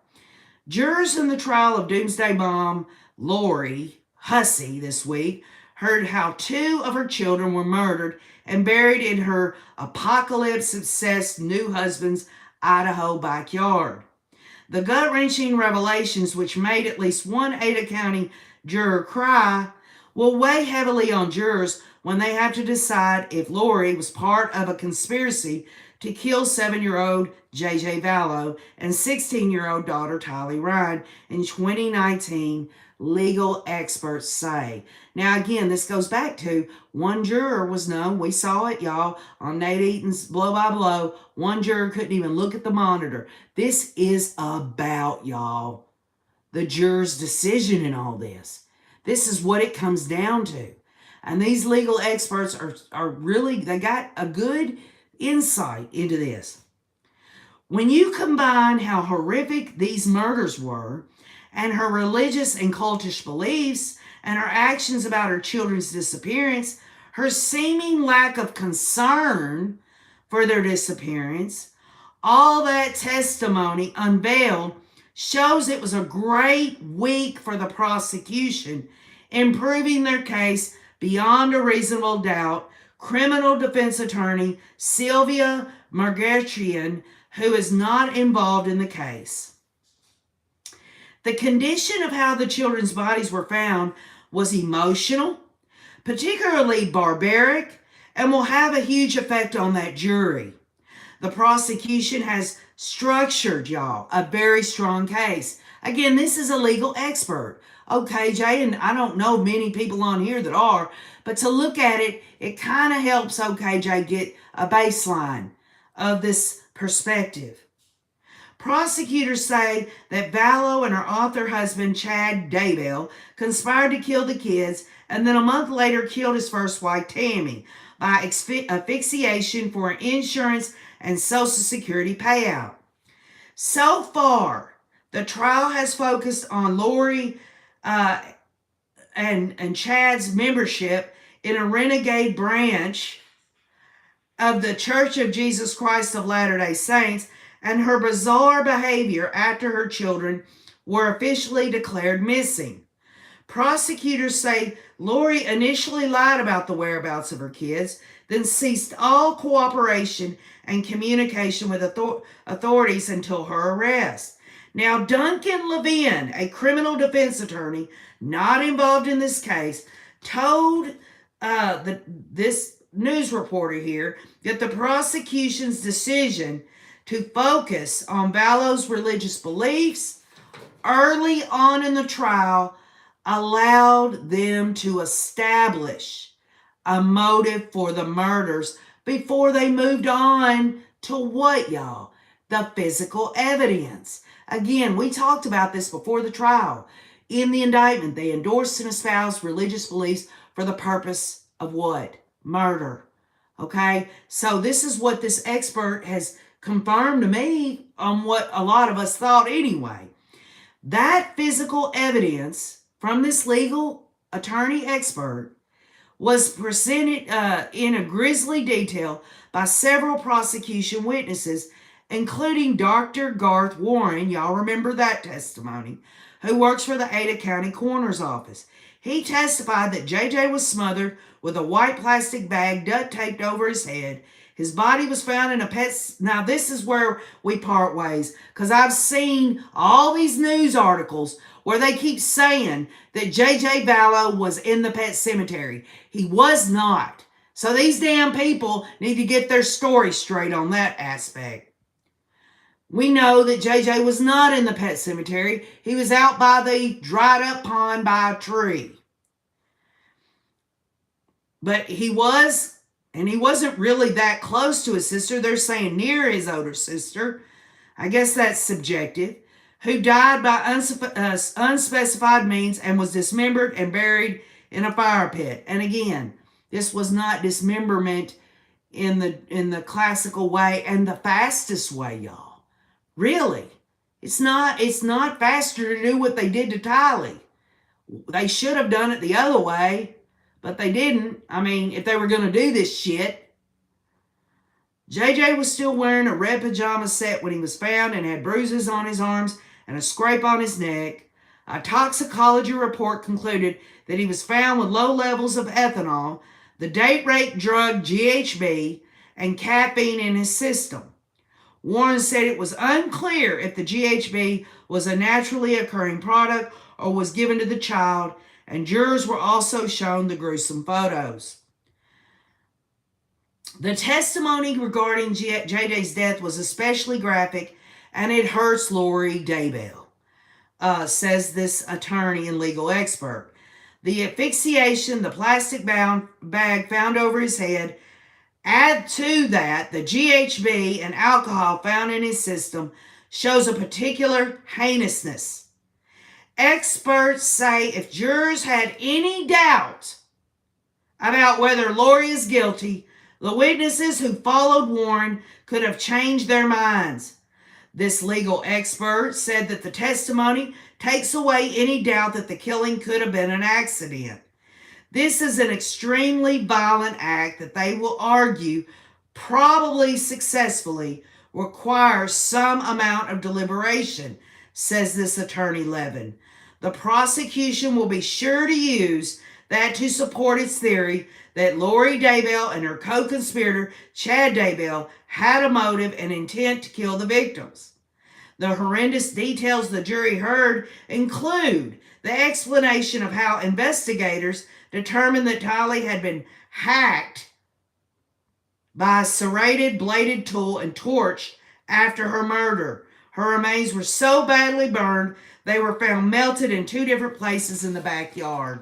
Speaker 1: Jurors in the trial of Doomsday Mom Lori Hussey this week heard how 2 of her children were murdered and buried in her apocalypse-obsessed new husband's Idaho backyard. The gut-wrenching revelations, which made at least one Ada County juror cry, will weigh heavily on jurors when they have to decide if Lori was part of a conspiracy to kill 7-year-old J.J. Vallow and 16-year-old daughter Tylee Ryan in 2019, legal experts say. Now, again, this goes back to one juror was known. We saw it, y'all, on Nate Eaton's Blow by Blow. One juror couldn't even look at the monitor. This is about, y'all, the juror's decision in all this. This is what it comes down to. And these legal experts are really, they got a good insight into this. When you combine how horrific these murders were and her religious and cultish beliefs and her actions about her children's disappearance, her seeming lack of concern for their disappearance, all that testimony unveiled shows it was a great week for the prosecution in proving their case beyond a reasonable doubt. Criminal defense attorney Sylvia Margarian, who is not involved in the case. The condition of how the children's bodies were found was emotional, particularly barbaric, and will have a huge effect on that jury. The prosecution has structured, y'all, a very strong case. Again, this is a legal expert. Okay, Jay, and I don't know many people on here that are, but to look at it, it kind of helps OKJ get a baseline of this perspective. Prosecutors say that Vallow and her author husband, Chad Daybell, conspired to kill the kids and then a month later killed his first wife, Tammy, by asphyxiation for an insurance and Social Security payout. So far, the trial has focused on Lori and Chad's membership in a renegade branch of the Church of Jesus Christ of Latter-day Saints and her bizarre behavior after her children were officially declared missing. Prosecutors say Lori initially lied about the whereabouts of her kids, then ceased all cooperation and communication with authorities until her arrest. Now, Duncan Levin, a criminal defense attorney not involved in this case, told this news reporter here that the prosecution's decision to focus on Vallow's religious beliefs early on in the trial allowed them to establish a motive for the murders before they moved on to what, y'all? The physical evidence. Again, we talked about this before the trial. In the indictment, they endorsed and espoused religious beliefs for the purpose of what? Murder. Okay? So this is what this expert has confirmed to me on what a lot of us thought anyway. That physical evidence from this legal attorney expert was presented in a grisly detail by several prosecution witnesses, including Dr. Garth Warren, y'all remember that testimony, who works for the Ada County Coroner's Office. He testified that JJ was smothered with a white plastic bag duct taped over his head. His body was found in a pet... Now, this is where we part ways, because I've seen all these news articles where they keep saying that J.J. Vallow was in the pet cemetery. He was not. So these damn people need to get their story straight on that aspect. We know that J.J. was not in the pet cemetery. He was out by the dried up pond by a tree. But he was, and he wasn't really that close to his sister. They're saying near his older sister. I guess that's subjective. Who died by unspecified means and was dismembered and buried in a fire pit. And again, this was not dismemberment in the classical way and the fastest way, y'all. Really. It's not faster to do what they did to Tylee. They should have done it the other way, but they didn't. I mean, if they were going to do this shit. JJ was still wearing a red pajama set when he was found and had bruises on his arms and a scrape on his neck. A toxicology report concluded that he was found with low levels of ethanol, the date rape drug GHB, and caffeine in his system. Warren said it was unclear if the GHB was a naturally occurring product or was given to the child, and jurors were also shown the gruesome photos. The testimony regarding JJ's death was especially graphic, and it hurts Lori Daybell, says this attorney and legal expert. The asphyxiation, the plastic bag found over his head, add to that the GHB and alcohol found in his system, shows a particular heinousness. Experts say if jurors had any doubt about whether Lori is guilty, the witnesses who followed Warren could have changed their minds. This legal expert said that the testimony takes away any doubt that the killing could have been an accident. This is an extremely violent act that they will argue, probably successfully, requires some amount of deliberation, says this attorney Levin. The prosecution will be sure to use that to support its theory that Lori Daybell and her co-conspirator, Chad Daybell, had a motive and intent to kill the victims. The horrendous details the jury heard include the explanation of how investigators determined that Tylee had been hacked by a serrated bladed tool and torched after her murder. Her remains were so badly burned, they were found melted in 2 different places in the backyard.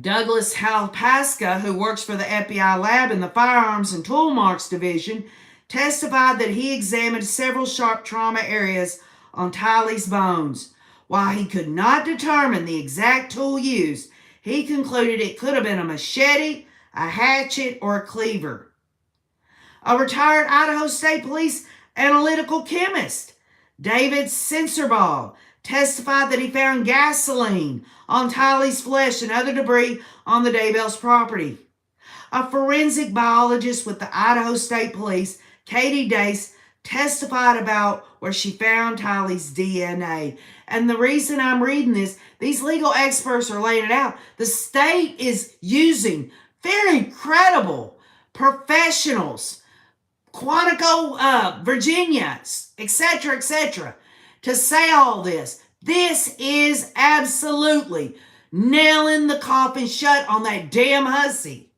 Speaker 1: Douglas Halpaska, who works for the FBI lab in the Firearms and Tool Marks Division, testified that he examined several sharp trauma areas on Tylee's bones. While he could not determine the exact tool used, he concluded it could have been a machete, a hatchet, or a cleaver. A retired Idaho State Police analytical chemist, David Senserball, testified that he found gasoline on Tylee's flesh and other debris on the Daybell's property. A forensic biologist with the Idaho State Police, Katie Dace, testified about where she found Tylee's DNA. And the reason I'm reading this, these legal experts are laying it out. The state is using very credible professionals, Quantico, Virginia, etc., to say all this. This is absolutely nailing the coffin shut on that damn hussy.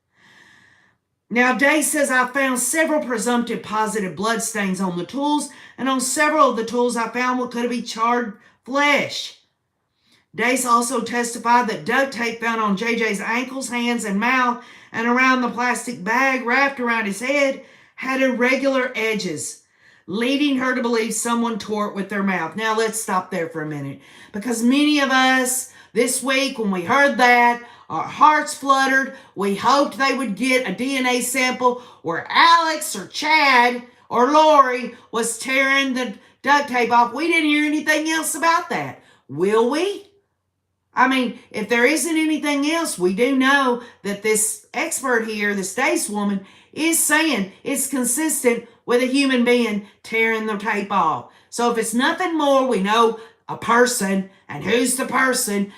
Speaker 1: Now, Day says, I found several presumptive positive blood stains on the tools, and on several of the tools I found what could be charred flesh. Dace also testified that duct tape found on JJ's ankles, hands, and mouth and around the plastic bag wrapped around his head had irregular edges, leading her to believe someone tore it with their mouth. Now, let's stop there for a minute, because many of us this week, when we heard that, our hearts fluttered. We hoped they would get a DNA sample where Alex or Chad or Lori was tearing the duct tape off. We didn't hear anything else about that. Will we? I mean, if there isn't anything else, we do know that this expert here, this Dace woman, is saying it's consistent with a human being tearing the tape off. So if it's nothing more, we know a person, and who's the person?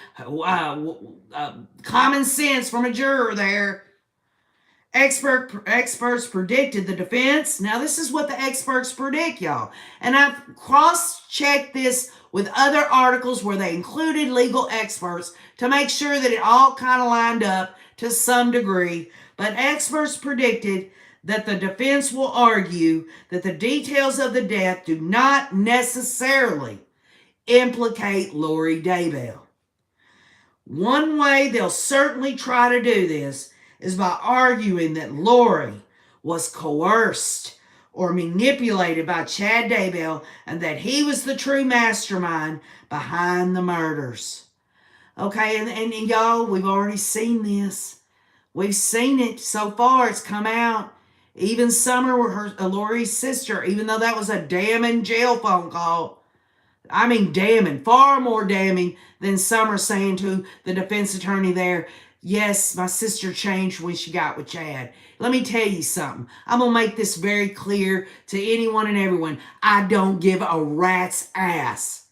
Speaker 1: Common sense from a juror there. Experts predicted the defense. Now, this is what the experts predict, y'all. And I've cross-checked this with other articles where they included legal experts to make sure that it all kind of lined up to some degree. But experts predicted that the defense will argue that the details of the death do not necessarily implicate Lori Daybell. One way they'll certainly try to do this is by arguing that Lori was coerced or manipulated by Chad Daybell and that he was the true mastermind behind the murders. Okay, and y'all, we've already seen this. We've seen it so far. It's come out. Even Summer, Lori's sister, even though that was a damning jail phone call, I mean damning, far more damning than Summer saying to the defense attorney there, yes, my sister changed when she got with Chad. Let me tell you something. I'm going to make this very clear to anyone and everyone. I don't give a rat's ass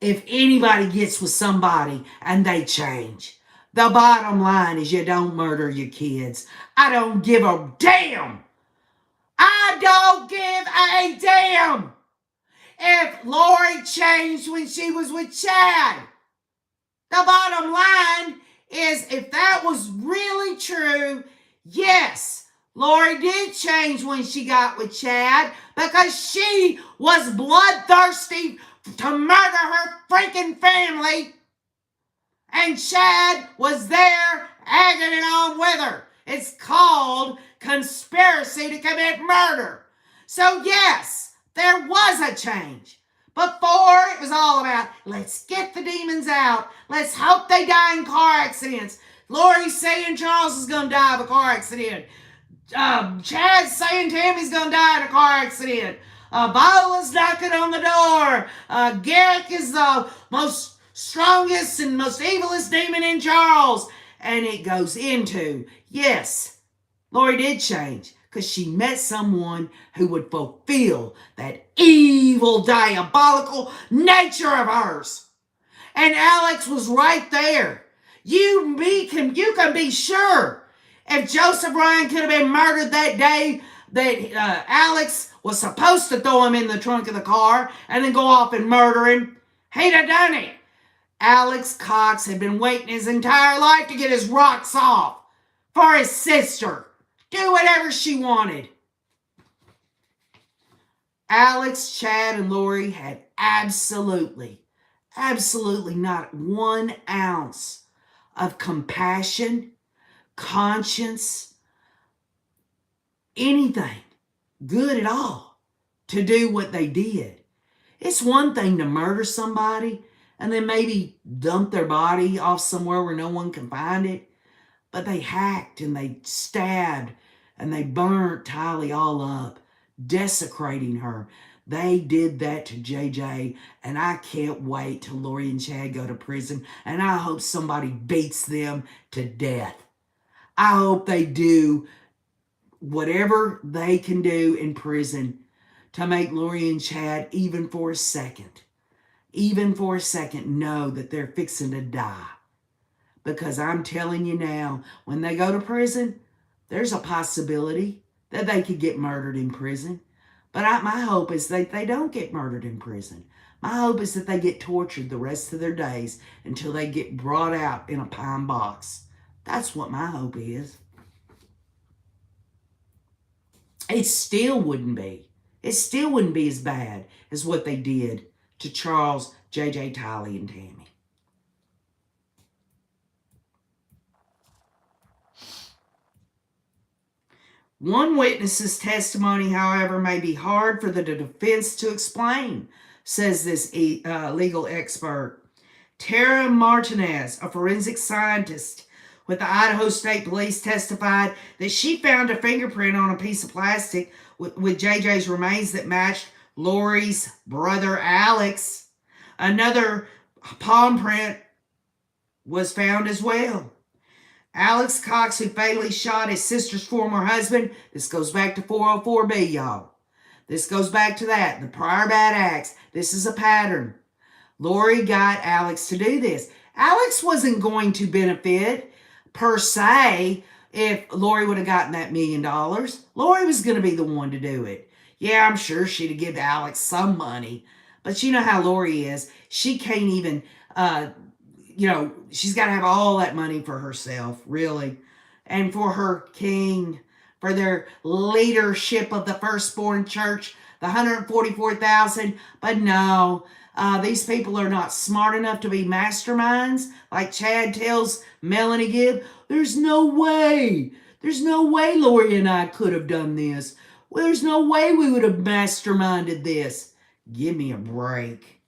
Speaker 1: if anybody gets with somebody and they change. The bottom line is you don't murder your kids. I don't give a damn. I don't give a damn if Lori changed when she was with Chad. The bottom line is, if that was really true, yes, Lori did change when she got with Chad because she was bloodthirsty to murder her freaking family. And Chad was there egging it on with her. It's called conspiracy to commit murder. So yes, there was a change. Before, it was all about, let's get the demons out. Let's hope they die in car accidents. Lori's saying Charles is going to die of a car accident. Chad's saying Tammy's going to die in a car accident. Viola's knocking on the door. Garrick is the most strongest and most evilest demon in Charles. And it goes into, yes, Lori did change because she met someone who would fulfill that evil, diabolical nature of hers. And Alex was right there. You can be sure if Joseph Ryan could have been murdered that day that Alex was supposed to throw him in the trunk of the car and then go off and murder him, he'd have done it. Alex Cox had been waiting his entire life to get his rocks off for his sister. Do whatever she wanted. Alex, Chad, and Lori had absolutely not 1 ounce of compassion, conscience, anything good at all to do what they did. It's one thing to murder somebody and then maybe dump their body off somewhere where no one can find it. But they hacked and they stabbed and they burnt Tylee all up, desecrating her. They did that to JJ, and I can't wait till Lori and Chad go to prison, and I hope somebody beats them to death. I hope they do whatever they can do in prison to make Lori and Chad, even for a second, know that they're fixing to die. Because I'm telling you now, when they go to prison, there's a possibility that they could get murdered in prison. But my hope is that they don't get murdered in prison. My hope is that they get tortured the rest of their days until they get brought out in a pine box. That's what my hope is. It still wouldn't be. It still wouldn't be as bad as what they did to Charles, JJ, Tylee, and Tammy. One witness's testimony, however, may be hard for the defense to explain, says this legal expert. Tara Martinez, a forensic scientist with the Idaho State Police, testified that she found a fingerprint on a piece of plastic with JJ's remains that matched Lori's brother Alex. Another palm print was found as well. Alex Cox, who fatally shot his sister's former husband, this goes back to 404B, y'all. This goes back to that, the prior bad acts. This is a pattern. Lori got Alex to do this. Alex wasn't going to benefit, per se, if Lori would have gotten that $1 million. Lori was going to be the one to do it. Yeah, I'm sure she'd have given Alex some money. But you know how Lori is. She can't even... she's got to have all that money for herself, really. And for her king, for their leadership of the Firstborn Church, the $144,000. But no, These people are not smart enough to be masterminds. Like Chad tells Melanie Gibb, there's no way. There's no way Lori and I could have done this. Well, there's no way we would have masterminded this. Give me a break.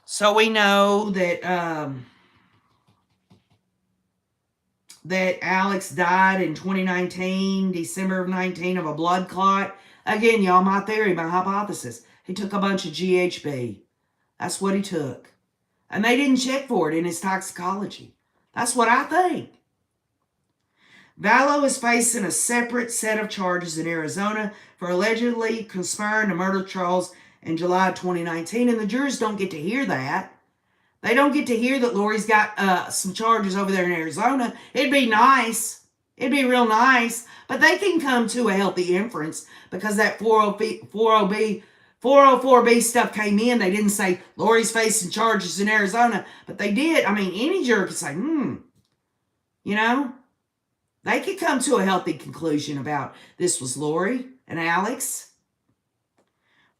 Speaker 1: So we know that that Alex died in 2019, December of 19, of a blood clot. Again, y'all, my theory, my hypothesis. He took a bunch of GHB. That's what he took. And they didn't check for it in his toxicology. That's what I think. Vallow is facing a separate set of charges in Arizona for allegedly conspiring to murder Charles in July 2019, and the jurors don't get to hear that. They don't get to hear that Lori's got some charges over there in Arizona. It'd be nice. It'd be real nice. But they can come to a healthy inference because that 404B stuff came in. They didn't say Lori's facing charges in Arizona, but they did. I mean, any juror could say, you know, they could come to a healthy conclusion about this was Lori and Alex.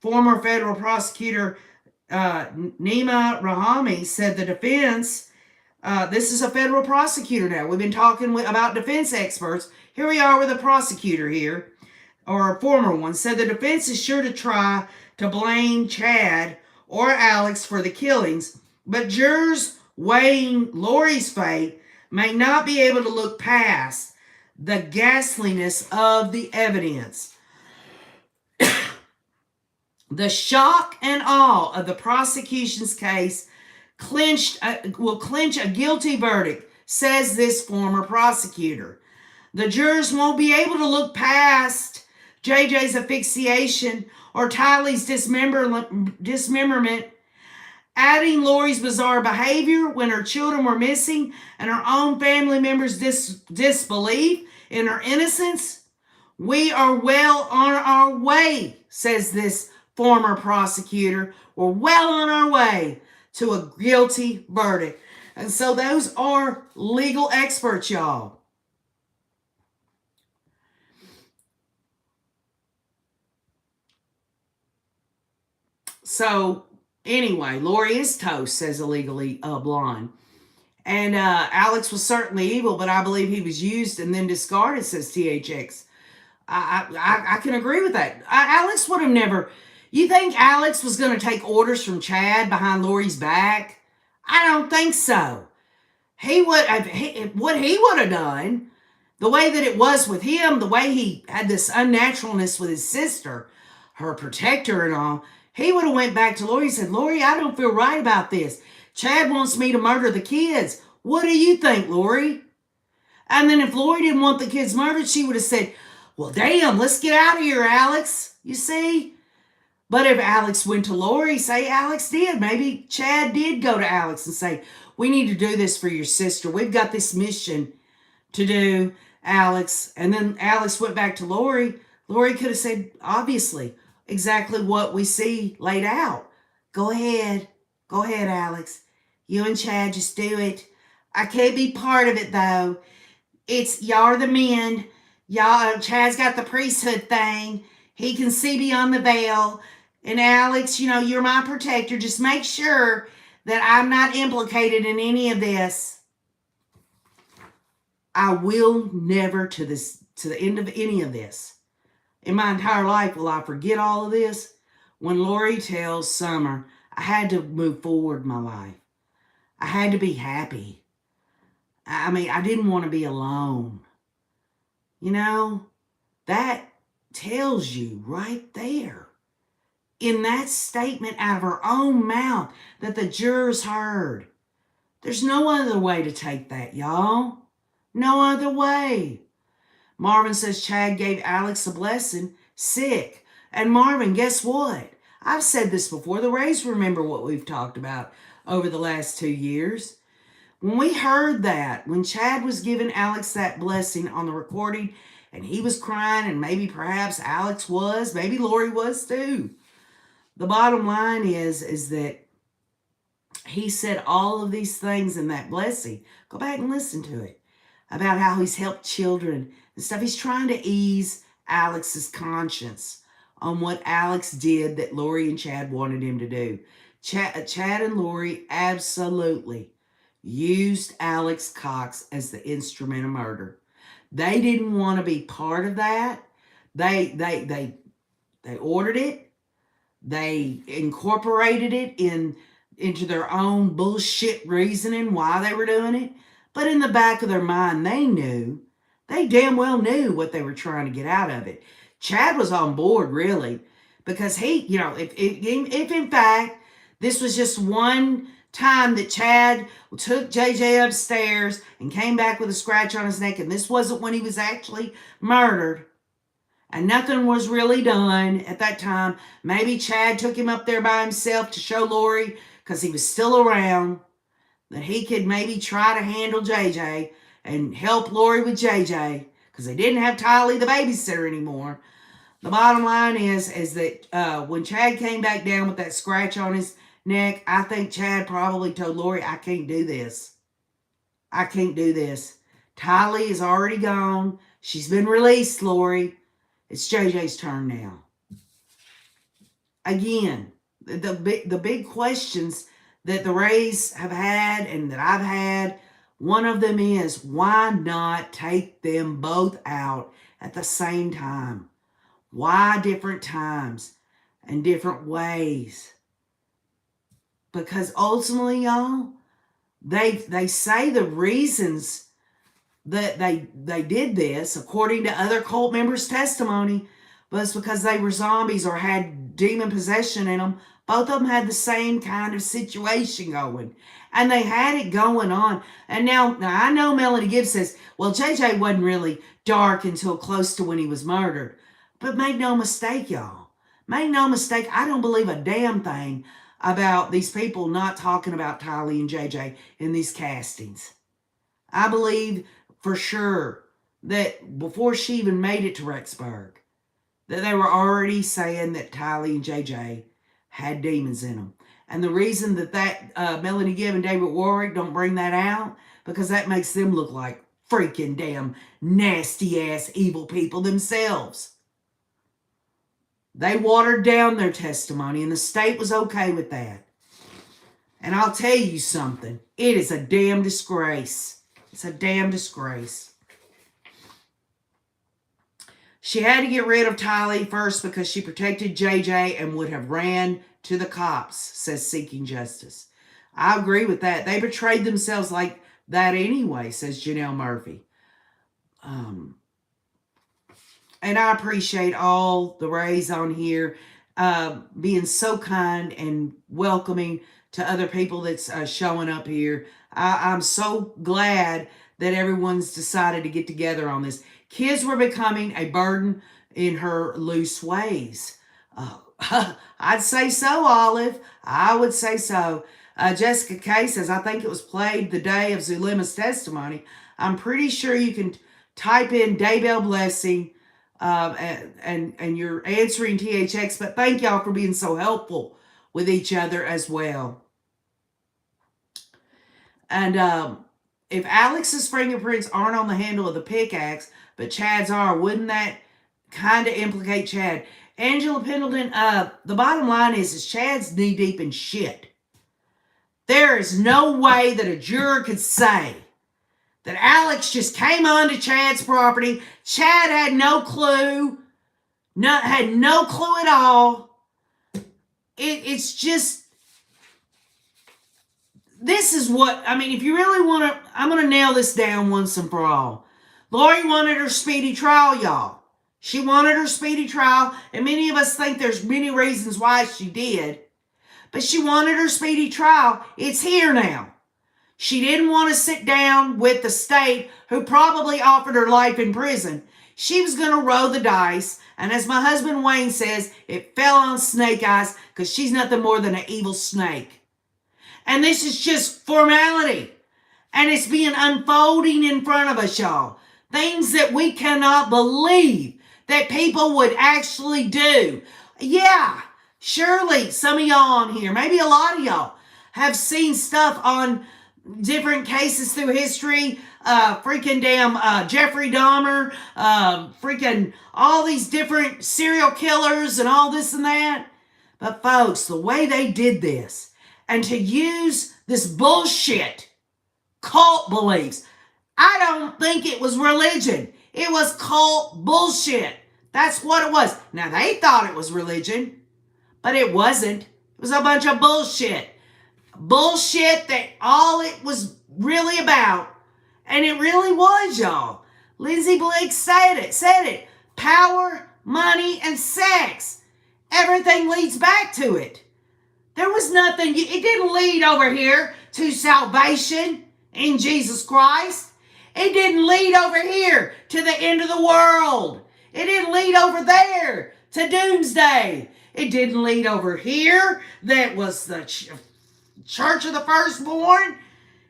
Speaker 1: Former federal prosecutor Nima Rahami said the defense, this is a federal prosecutor now. We've been talking about defense experts. Here we are with a prosecutor here, or a former one, said the defense is sure to try to blame Chad or Alex for the killings, but jurors weighing Lori's fate may not be able to look past the ghastliness of the evidence. The shock and awe of the prosecution's case will clinch a guilty verdict, says this former prosecutor. The jurors won't be able to look past JJ's asphyxiation or Tylee's dismemberment, adding Lori's bizarre behavior when her children were missing and her own family members' disbelief in her innocence. We are well on our way, says this former prosecutor. We're well on our way to a guilty verdict. And so those are legal experts, y'all. So anyway, Lori is toast, says Illegally Blonde. And Alex was certainly evil, but I believe he was used and then discarded, says THX. I can agree with that. Alex would have never... You think Alex was going to take orders from Chad behind Lori's back? I don't think so. He would have... What he would have done, the way that it was with him, the way he had this unnaturalness with his sister, her protector and all, he would have went back to Lori and said, Lori, I don't feel right about this. Chad wants me to murder the kids. What do you think, Lori? And then if Lori didn't want the kids murdered, she would have said, well, damn, let's get out of here, Alex. You see? But if Alex went to Lori, say Alex did. Maybe Chad did go to Alex and say, we need to do this for your sister. We've got this mission to do, Alex. And then Alex went back to Lori. Lori could have said, obviously, exactly what we see laid out. Go ahead. Go ahead, Alex. You and Chad just do it. I can't be part of it, though. It's y'all are the men. Y'all, Chad's got the priesthood thing. He can see beyond the veil. And Alex, you know, you're my protector. Just make sure that I'm not implicated in any of this. I will never to the end of any of this. In my entire life, will I forget all of this? When Lori tells Summer, I had to move forward in my life. I had to be happy. I mean, I didn't want to be alone. You know, that tells you right there in that statement out of her own mouth that the jurors heard. There's no other way to take that, y'all. No other way. Marvin says Chad gave Alex a blessing. Sick. And Marvin, guess what? I've said this before. The Rays remember what we've talked about over the last 2 years. When we heard that, when Chad was giving Alex that blessing on the recording, and he was crying, and maybe perhaps Alex was, maybe Lori was too. The bottom line is that he said all of these things in that blessing. Go back and listen to it. About how he's helped children and stuff. He's trying to ease Alex's conscience on what Alex did that Lori and Chad wanted him to do. Chad and Lori absolutely used Alex Cox as the instrument of murder. They didn't want to be part of that. They ordered it. They incorporated it into their own bullshit reasoning why they were doing it. But in the back of their mind, they damn well knew what they were trying to get out of it. Chad was on board, really, because he, if in fact this was just one time that Chad took JJ upstairs and came back with a scratch on his neck, and this wasn't when he was actually murdered, and nothing was really done at that time. Maybe Chad took him up there by himself to show Lori, because he was still around, that he could maybe try to handle JJ and help Lori with JJ, because they didn't have Tylee the babysitter anymore. The bottom line is that when Chad came back down with that scratch on his neck, I think Chad probably told Lori, I can't do this. I can't do this. Tylee is already gone. She's been released, Lori. It's JJ's turn now. Again, the big questions that the Rays have had and that I've had, one of them is, why not take them both out at the same time? Why different times and different ways? Because ultimately, y'all, they say the reasons that they did this, according to other cult members' testimony, was because they were zombies or had demon possession in them. Both of them had the same kind of situation going. And they had it going on. And now I know Melanie Gibbs says, well, JJ wasn't really dark until close to when he was murdered. But make no mistake, y'all. Make no mistake, I don't believe a damn thing about these people not talking about Tylee and JJ in these castings. I believe for sure that before she even made it to Rexburg, that they were already saying that Tylee and JJ had demons in them. And the reason that Melanie Gibb and David Warwick don't bring that out, because that makes them look like freaking damn nasty-ass evil people themselves. They watered down their testimony, and the state was okay with that. And I'll tell you something. It is a damn disgrace. It's a damn disgrace. She had to get rid of Tylee first because she protected JJ and would have ran to the cops, says Seeking Justice. I agree with that. They betrayed themselves like that anyway, says Janelle Murphy. And I appreciate all the Rays on here being so kind and welcoming to other people that's showing up here. I'm so glad that everyone's decided to get together on this. Kids were becoming a burden in her loose ways. I'd say so, Olive. I would say so. Jessica Kay says, I think it was played the day of Zulima's testimony. I'm pretty sure you can type in Daybell Blessing and you're answering THX, but thank y'all for being so helpful with each other as well. And if Alex's fingerprints aren't on the handle of the pickaxe, but Chad's are, wouldn't that kind of implicate Chad? Angela Pendleton, the bottom line is Chad's knee-deep in shit. There is no way that a juror could say that Alex just came onto Chad's property. Chad had no clue. Had no clue at all. It's just... This is what... I mean, if you really want to... I'm going to nail this down once and for all. Lori wanted her speedy trial, y'all. She wanted her speedy trial, and many of us think there's many reasons why she did. But she wanted her speedy trial. It's here now. She didn't want to sit down with the state, who probably offered her life in prison. She was going to roll the dice, and as my husband Wayne says, it fell on snake eyes, because she's nothing more than an evil snake. And this is just formality. And it's being unfolding in front of us, y'all. Things that we cannot believe that people would actually do. Yeah, surely some of y'all on here, maybe a lot of y'all, have seen stuff on different cases through history freaking damn Jeffrey Dahmer, freaking all these different serial killers and all this and that. But folks, the way they did this, and to use this bullshit cult beliefs, I don't think it was religion. It was cult bullshit. That's what it was. Now, they thought it was religion, but it wasn't. It was a bunch of bullshit. Bullshit that all it was really about. And it really was, y'all. Lindsay Blake said it. Power, money, and sex. Everything leads back to it. There was nothing, it didn't lead over here to salvation in Jesus Christ. It didn't lead over here to the end of the world. It didn't lead over there to doomsday. It didn't lead over here. That was the Church of the Firstborn.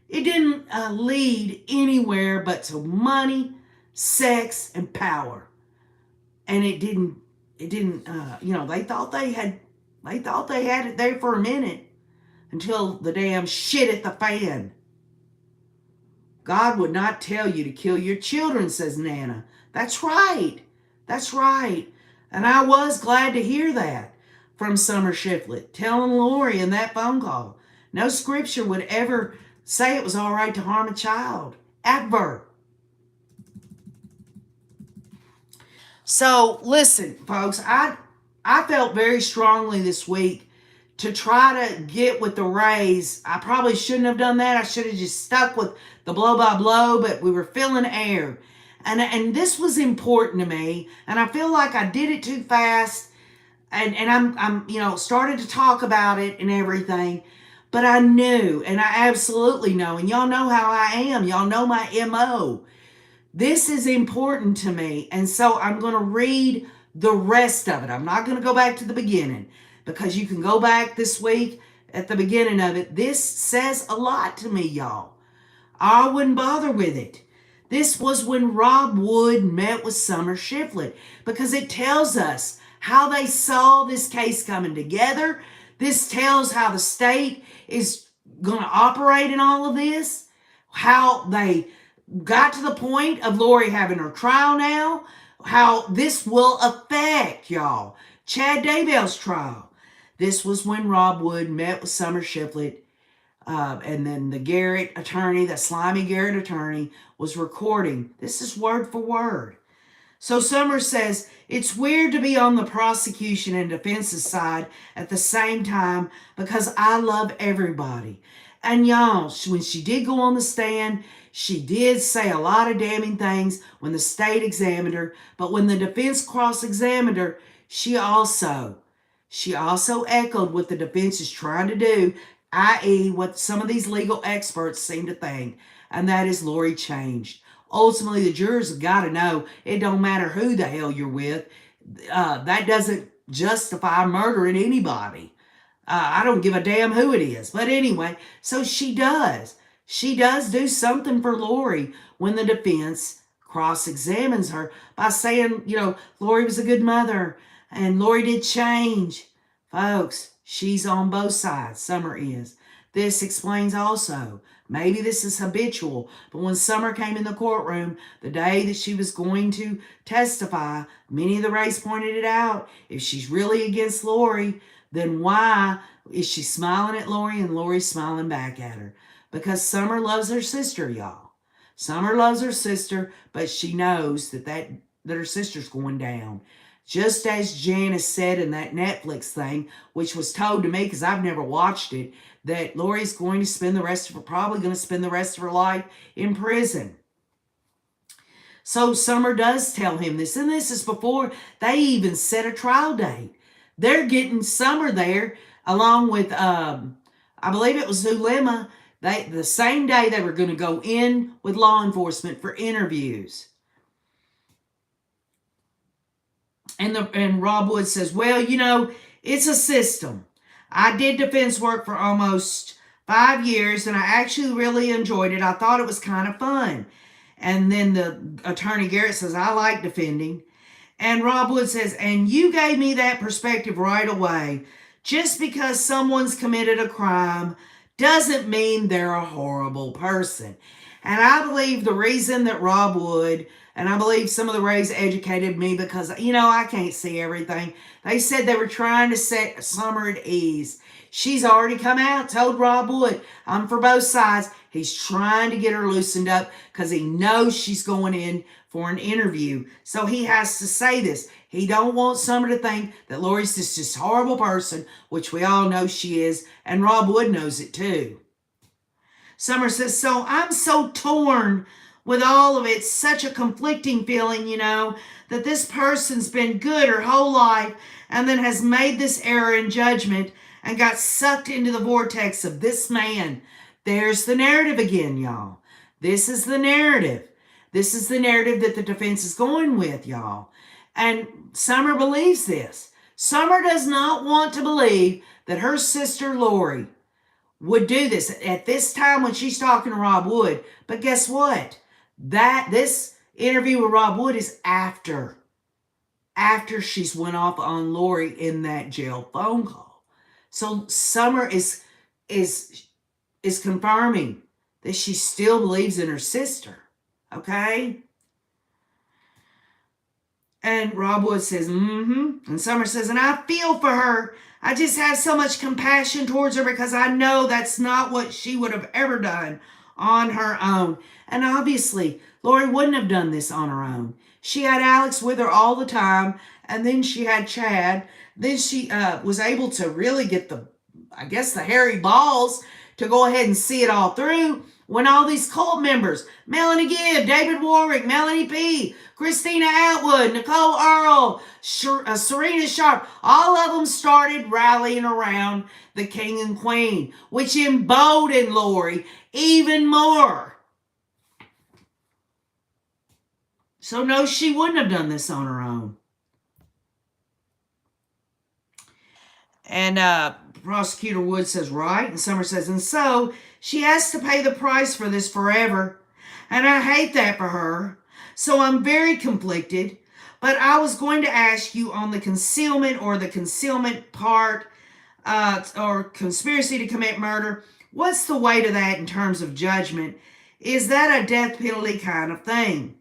Speaker 1: It didn't lead anywhere but to money, sex, and power. And it didn't, they thought they had it there for a minute until the damn shit hit the fan. God would not tell you to kill your children, says Nana. That's right. That's right. And I was glad to hear that from Summer Shiflett, telling Lori in that phone call. No scripture would ever say it was all right to harm a child. Ever. So, listen, folks, I felt very strongly this week to try to get with the Rays. I probably shouldn't have done that. I should have just stuck with the blow by blow, but we were filling air. And this was important to me, and I feel like I did it too fast, and I'm started to talk about it and everything, but I knew, and I absolutely know, and y'all know how I am. Y'all know my MO. This is important to me, and so I'm going to read the rest of it. I'm not going to go back to the beginning, because you can go back this week at the beginning of it. This says a lot to me, y'all. I wouldn't bother with it. This was when Rob Wood met with Summer Shiflett, because it tells us how they saw this case coming together. This tells how the state is going to operate in all of this, how they got to the point of Lori having her trial now, how this will affect, y'all, Chad Daybell's trial. This was when Rob Wood met with Summer Shiflett, and then the Garrett attorney, the slimy Garrett attorney, was recording. This is word for word. So Summer says, it's weird to be on the prosecution and defense's side at the same time because I love everybody. And y'all, when she did go on the stand, she did say a lot of damning things when the state examined her, but when the defense cross-examined her, she also echoed what the defense is trying to do, i.e. what some of these legal experts seem to think, and that is Lori changed. Ultimately, the jurors have got to know it don't matter who the hell you're with. That doesn't justify murdering anybody. I don't give a damn who it is. But anyway, so she does. She does do something for Lori when the defense cross-examines her by saying, Lori was a good mother and Lori did change. Folks, she's on both sides. Summer is. This explains also, maybe this is habitual, but when Summer came in the courtroom the day that she was going to testify, many of the Rays pointed it out. If she's really against Lori, then why is she smiling at Lori and Lori's smiling back at her? Because Summer loves her sister, y'all. Summer loves her sister, but she knows that her sister's going down. Just as Janice said in that Netflix thing, which was told to me because I've never watched it, that Lori's going to probably going to spend the rest of her life in prison. So Summer does tell him this, and this is before they even set a trial date. They're getting Summer there along with, I believe it was Zulema. The same day they were going to go in with law enforcement for interviews. And Rob Wood says, well, it's a system. I did defense work for almost 5 years, and I actually really enjoyed it. I thought it was kind of fun. And then the attorney Garrett says, I like defending. And Rob Wood says, and you gave me that perspective right away. Just because someone's committed a crime doesn't mean they're a horrible person. And I believe the reason that Rob Wood, and I believe some of the Rays educated me because, I can't see everything. They said they were trying to set Summer at ease. She's already come out, told Rob Wood, I'm for both sides. He's trying to get her loosened up because he knows she's going in for an interview. So he has to say this. He don't want Summer to think that Lori's this horrible person, which we all know she is, and Rob Wood knows it too. Summer says, so I'm so torn with all of it, such a conflicting feeling, that this person's been good her whole life and then has made this error in judgment and got sucked into the vortex of this man. There's the narrative again, y'all. This is the narrative. This is the narrative that the defense is going with, y'all. And Summer believes this. Summer does not want to believe that her sister Lori would do this at this time when she's talking to Rob Wood. But guess what? This interview with Rob Wood is after she's went off on Lori in that jail phone call. So Summer is confirming that she still believes in her sister. Okay? And Rob Wood says, And Summer says, and I feel for her. I just have so much compassion towards her because I know that's not what she would have ever done on her own. And obviously, Lori wouldn't have done this on her own. She had Alex with her all the time, and then she had Chad. Then she was able to really get the hairy balls to go ahead and see it all through when all these cult members, Melanie Gibb, David Warwick, Melanie P., Christina Atwood, Nicole Earl, Serena Sharp, all of them started rallying around the king and queen, which emboldened Lori even more. So no, she wouldn't have done this on her own. And Prosecutor Wood says, right. And Summer says, and so she has to pay the price for this forever. And I hate that for her. So I'm very conflicted. But I was going to ask you on the concealment part, or conspiracy to commit murder. What's the weight of that in terms of judgment? Is that a death penalty kind of thing?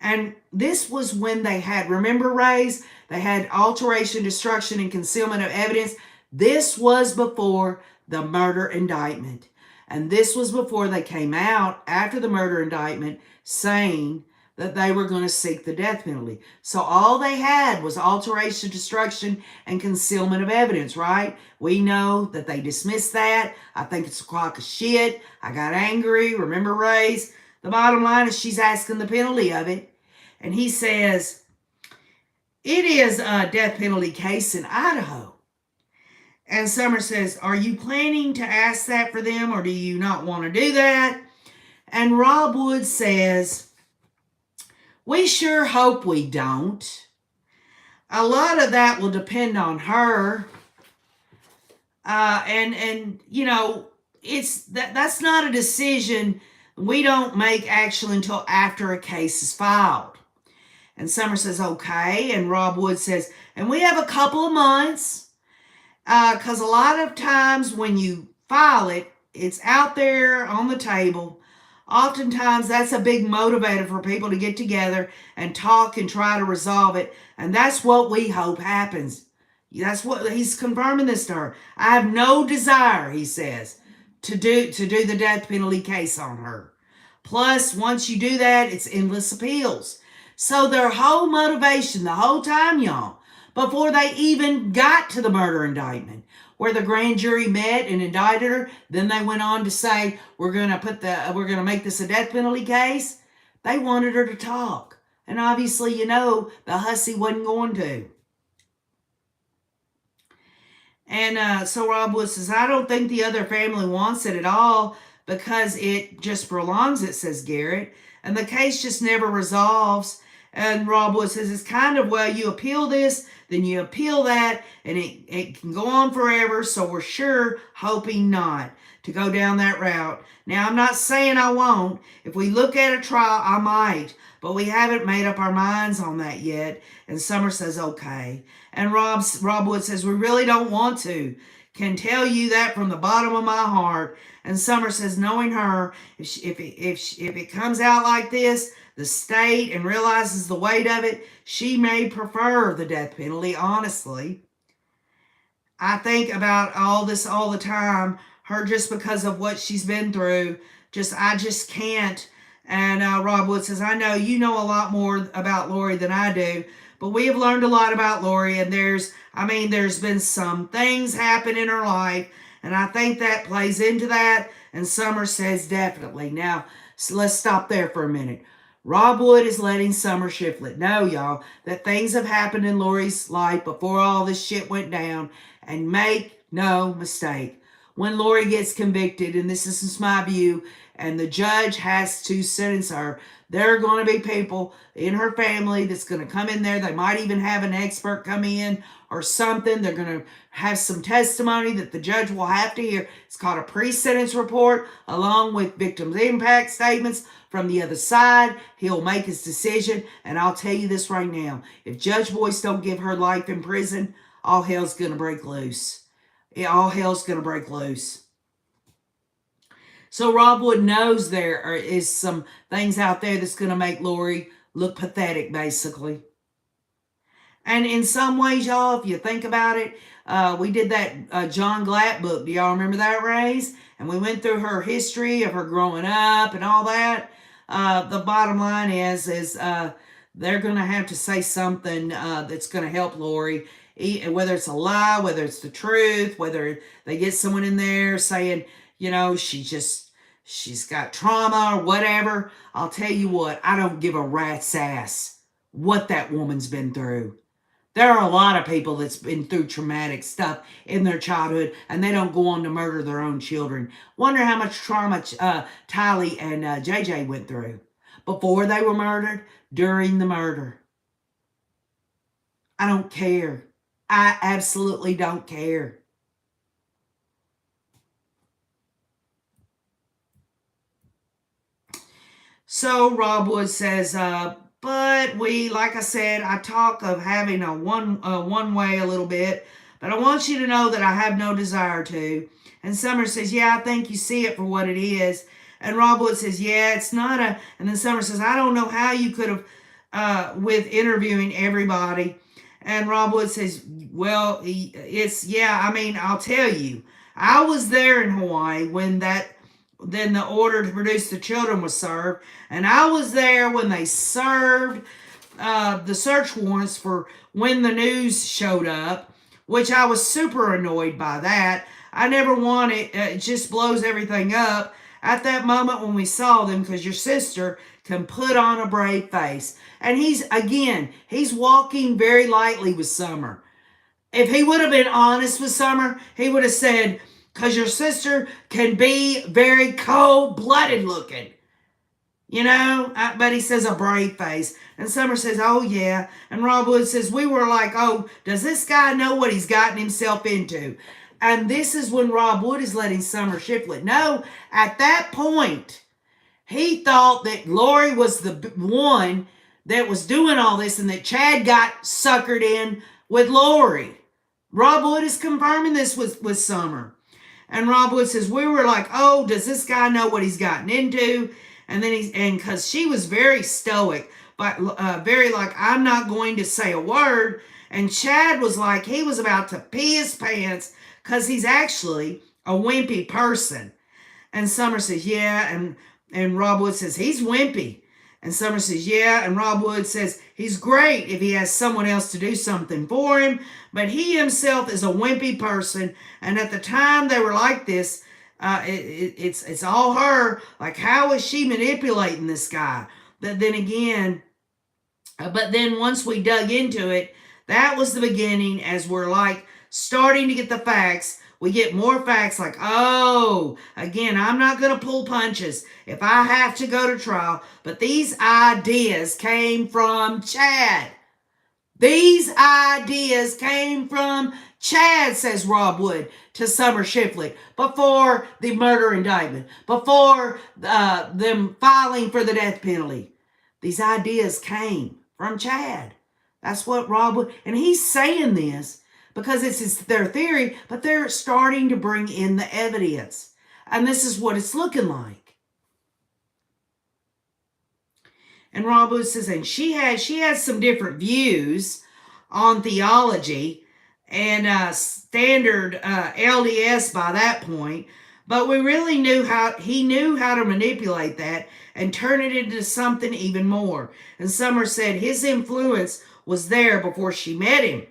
Speaker 1: And this was when they had, remember, Rays? They had alteration, destruction, and concealment of evidence. This was before the murder indictment. And this was before they came out after the murder indictment saying that they were going to seek the death penalty. So all they had was alteration, destruction, and concealment of evidence, right? We know that they dismissed that. I think it's a crock of shit. I got angry. Remember, Rays? The bottom line is she's asking the penalty of it. And he says, it is a death penalty case in Idaho. And Summer says, are you planning to ask that for them, or do you not want to do that? And Rob Wood says, we sure hope we don't. A lot of that will depend on her. That's not a decision we don't make actually until after a case is filed. And Summer says, okay. And Rob Wood says, and we have a couple of months, because a lot of times when you file it, it's out there on the table. Oftentimes that's a big motivator for people to get together and talk and try to resolve it. And that's what we hope happens. That's what he's confirming this to her. I have no desire, he says, to do the death penalty case on her. Plus, once you do that, it's endless appeals. So their whole motivation the whole time, y'all, before they even got to the murder indictment, where the grand jury met and indicted her, then they went on to say, we're going to make this a death penalty case. They wanted her to talk. And obviously, the hussy wasn't going to. And so Rob Wood says, I don't think the other family wants it at all because it just prolongs it, says Garrett. And the case just never resolves. And Rob Wood says, it's kind of, well, you appeal this, then you appeal that, and it can go on forever, so we're sure hoping not to go down that route. Now, I'm not saying I won't. If we look at a trial, I might, but we haven't made up our minds on that yet. And Summer says, okay. And Rob Wood says, we really don't want to, can tell you that from the bottom of my heart. And Summer says, knowing her, if it comes out like this, the state, and realizes the weight of it, she may prefer the death penalty, honestly. I think about all this all the time, her just because of what she's been through. I just can't. And Rob Wood says, I know you know a lot more about Lori than I do, but we have learned a lot about Lori, and there's been some things happen in her life, and I think that plays into that. And Summer says, definitely. Now, so let's stop there for a minute. Rob Wood is letting Summer Shiflett know, y'all, that things have happened in Lori's life before all this shit went down. And make no mistake, when Lori gets convicted, and this is just my view, and the judge has to sentence her, there are going to be people in her family that's going to come in there. They might even have an expert come in or something. They're going to have some testimony that the judge will have to hear. It's called a pre-sentence report, along with victims' impact statements from the other side. He'll make his decision, and I'll tell you this right now. If Judge Boyce don't give her life in prison, all hell's going to break loose. All hell's going to break loose. So Rob Wood knows there is some things out there that's going to make Lori look pathetic, basically. And in some ways, y'all, if you think about it, we did that John Glatt book. Do y'all remember that, Rays? And we went through her history of her growing up and all that. The bottom line is they're going to have to say something that's going to help Lori. Whether it's a lie, whether it's the truth, whether they get someone in there saying, you know, she's got trauma or whatever. I'll tell you what, I don't give a rat's ass what that woman's been through. There are a lot of people that's been through traumatic stuff in their childhood, and they don't go on to murder their own children. Wonder how much trauma Tylee and JJ went through before they were murdered, during the murder. I don't care. I absolutely don't care. So Rob Wood says, but like I said, I talk of having a one way a little bit, but I want you to know that I have no desire to. And Summer says, yeah, I think you see it for what it is. And Rob Wood says, yeah, it's not a, and then Summer says, I don't know how you could have, with interviewing everybody. And Rob Wood says, well, I'll tell you. I was there in Hawaii when then the order to produce the children was served. And I was there when they served the search warrants for when the news showed up, which I was super annoyed by that. I never wanted, it just blows everything up at that moment when we saw them, because your sister can put on a brave face. And he's walking very lightly with Summer. If he would have been honest with Summer, he would have said, because your sister can be very cold-blooded looking. You know? But he says a brave face. And Summer says, oh, yeah. And Rob Wood says, we were like, oh, does this guy know what he's gotten himself into? And this is when Rob Wood is letting Summer Shiflett know. At that point, he thought that Lori was the one that was doing all this, and that Chad got suckered in with Lori. Rob Wood is confirming this with Summer. And Rob Wood says, we were like, oh, does this guy know what he's gotten into? And then because she was very stoic, but very like, I'm not going to say a word. And Chad was like, he was about to pee his pants, because he's actually a wimpy person. And Summer says, yeah. And Rob Wood says, he's wimpy. And Summer says, yeah. And Rob Wood says, he's great if he has someone else to do something for him. But he himself is a wimpy person. And at the time they were like this, it's all her. Like, how is she manipulating this guy? But then once we dug into it, that was the beginning. As we're like starting to get the facts, we get more facts like, oh, again, I'm not going to pull punches if I have to go to trial, but these ideas came from Chad. These ideas came from Chad, says Rob Wood to Summer Shiflett, before the murder indictment, before them filing for the death penalty. These ideas came from Chad. That's what Rob Wood, and he's saying this because their theory, but they're starting to bring in the evidence. And this is what it's looking like. And Rod Wood says, and she has some different views on theology and standard LDS by that point, but we really he knew how to manipulate that and turn it into something even more. And Summer said his influence was there before she met him.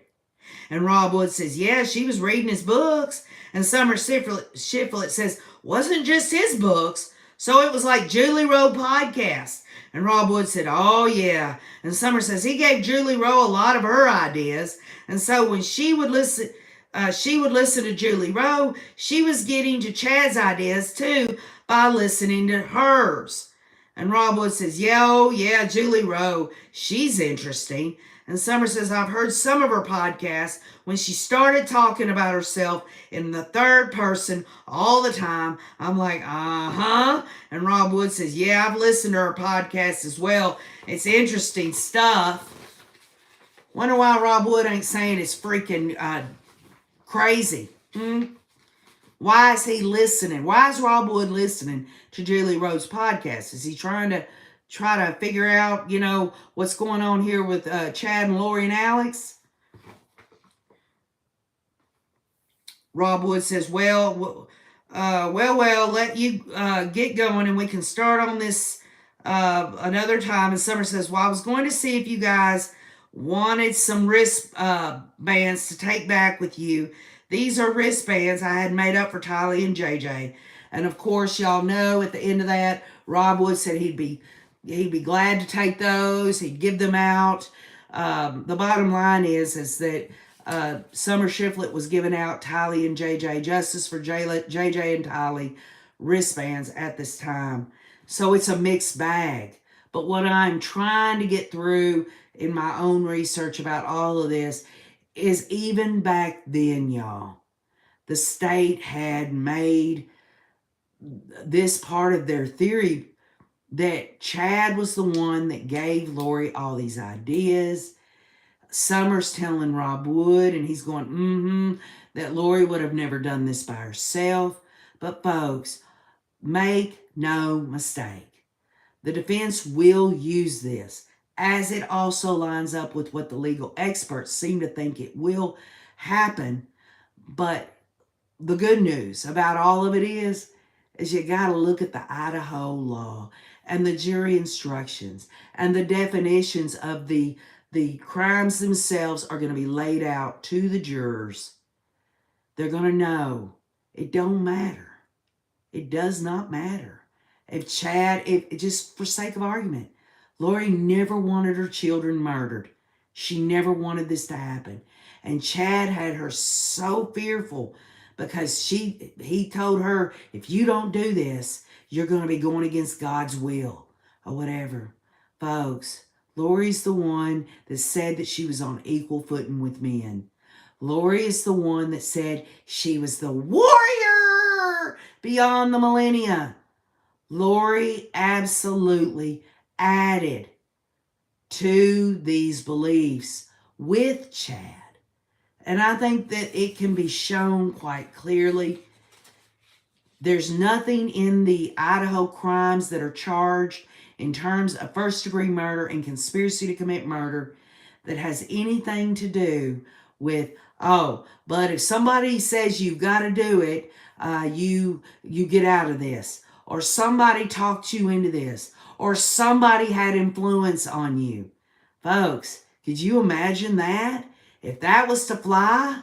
Speaker 1: And Rod Wood says, yeah, she was reading his books. And Summer Shiflett says, wasn't just his books. So it was like Julie Rowe podcast. And Rod Wood said, oh yeah. And Summer says he gave Julie Rowe a lot of her ideas. And so when she would listen to Julie Rowe, she was getting to Chad's ideas too by listening to hers. And Rod Wood says, yeah, Julie Rowe, she's interesting. And Summer says, I've heard some of her podcasts when she started talking about herself in the third person all the time. I'm like, uh-huh. And Rod Wood says, yeah, I've listened to her podcast as well. It's interesting stuff. Wonder why Rod Wood ain't saying it's freaking crazy. Why is he listening? Why is Rod Wood listening to Julie Rowe's podcast? Is he trying to figure out, what's going on here with Chad and Lori and Alex? Rod Wood says, well, let you get going and we can start on this another time. And Summer says, well, I was going to see if you guys wanted some wristbands to take back with you. These are wristbands I had made up for Tylee and JJ. And of course, y'all know at the end of that, Rod Wood said he'd be glad to take those. He'd give them out. The bottom line is that Summer Shiflett was giving out Tylee and JJ, Justice for JJ and Tylee, wristbands at this time. So it's a mixed bag. But what I'm trying to get through in my own research about all of this is even back then, y'all, the state had made this part of their theory that Chad was the one that gave Lori all these ideas. Summer's telling Rod Wood, and he's going, that Lori would have never done this by herself. But folks, make no mistake. The defense will use this, as it also lines up with what the legal experts seem to think it will happen. But the good news about all of it is you got to look at the Idaho law and the jury instructions and the definitions of the crimes themselves are going to be laid out to the jurors. They're going to know it don't matter. It does not matter. If just for sake of argument, Lori never wanted her children murdered. She never wanted this to happen. And Chad had her so fearful because he told her, if you don't do this, you're going to be going against God's will or whatever. Folks, Lori's the one that said that she was on equal footing with men. Lori is the one that said she was the warrior beyond the millennia. Lori absolutely added to these beliefs with Chad. And I think that it can be shown quite clearly. There's nothing in the Idaho crimes that are charged in terms of first-degree murder and conspiracy to commit murder that has anything to do with, but if somebody says you've got to do it, you get out of this. Or somebody talked you into this. Or somebody had influence on you. Folks, could you imagine that? If that was to fly,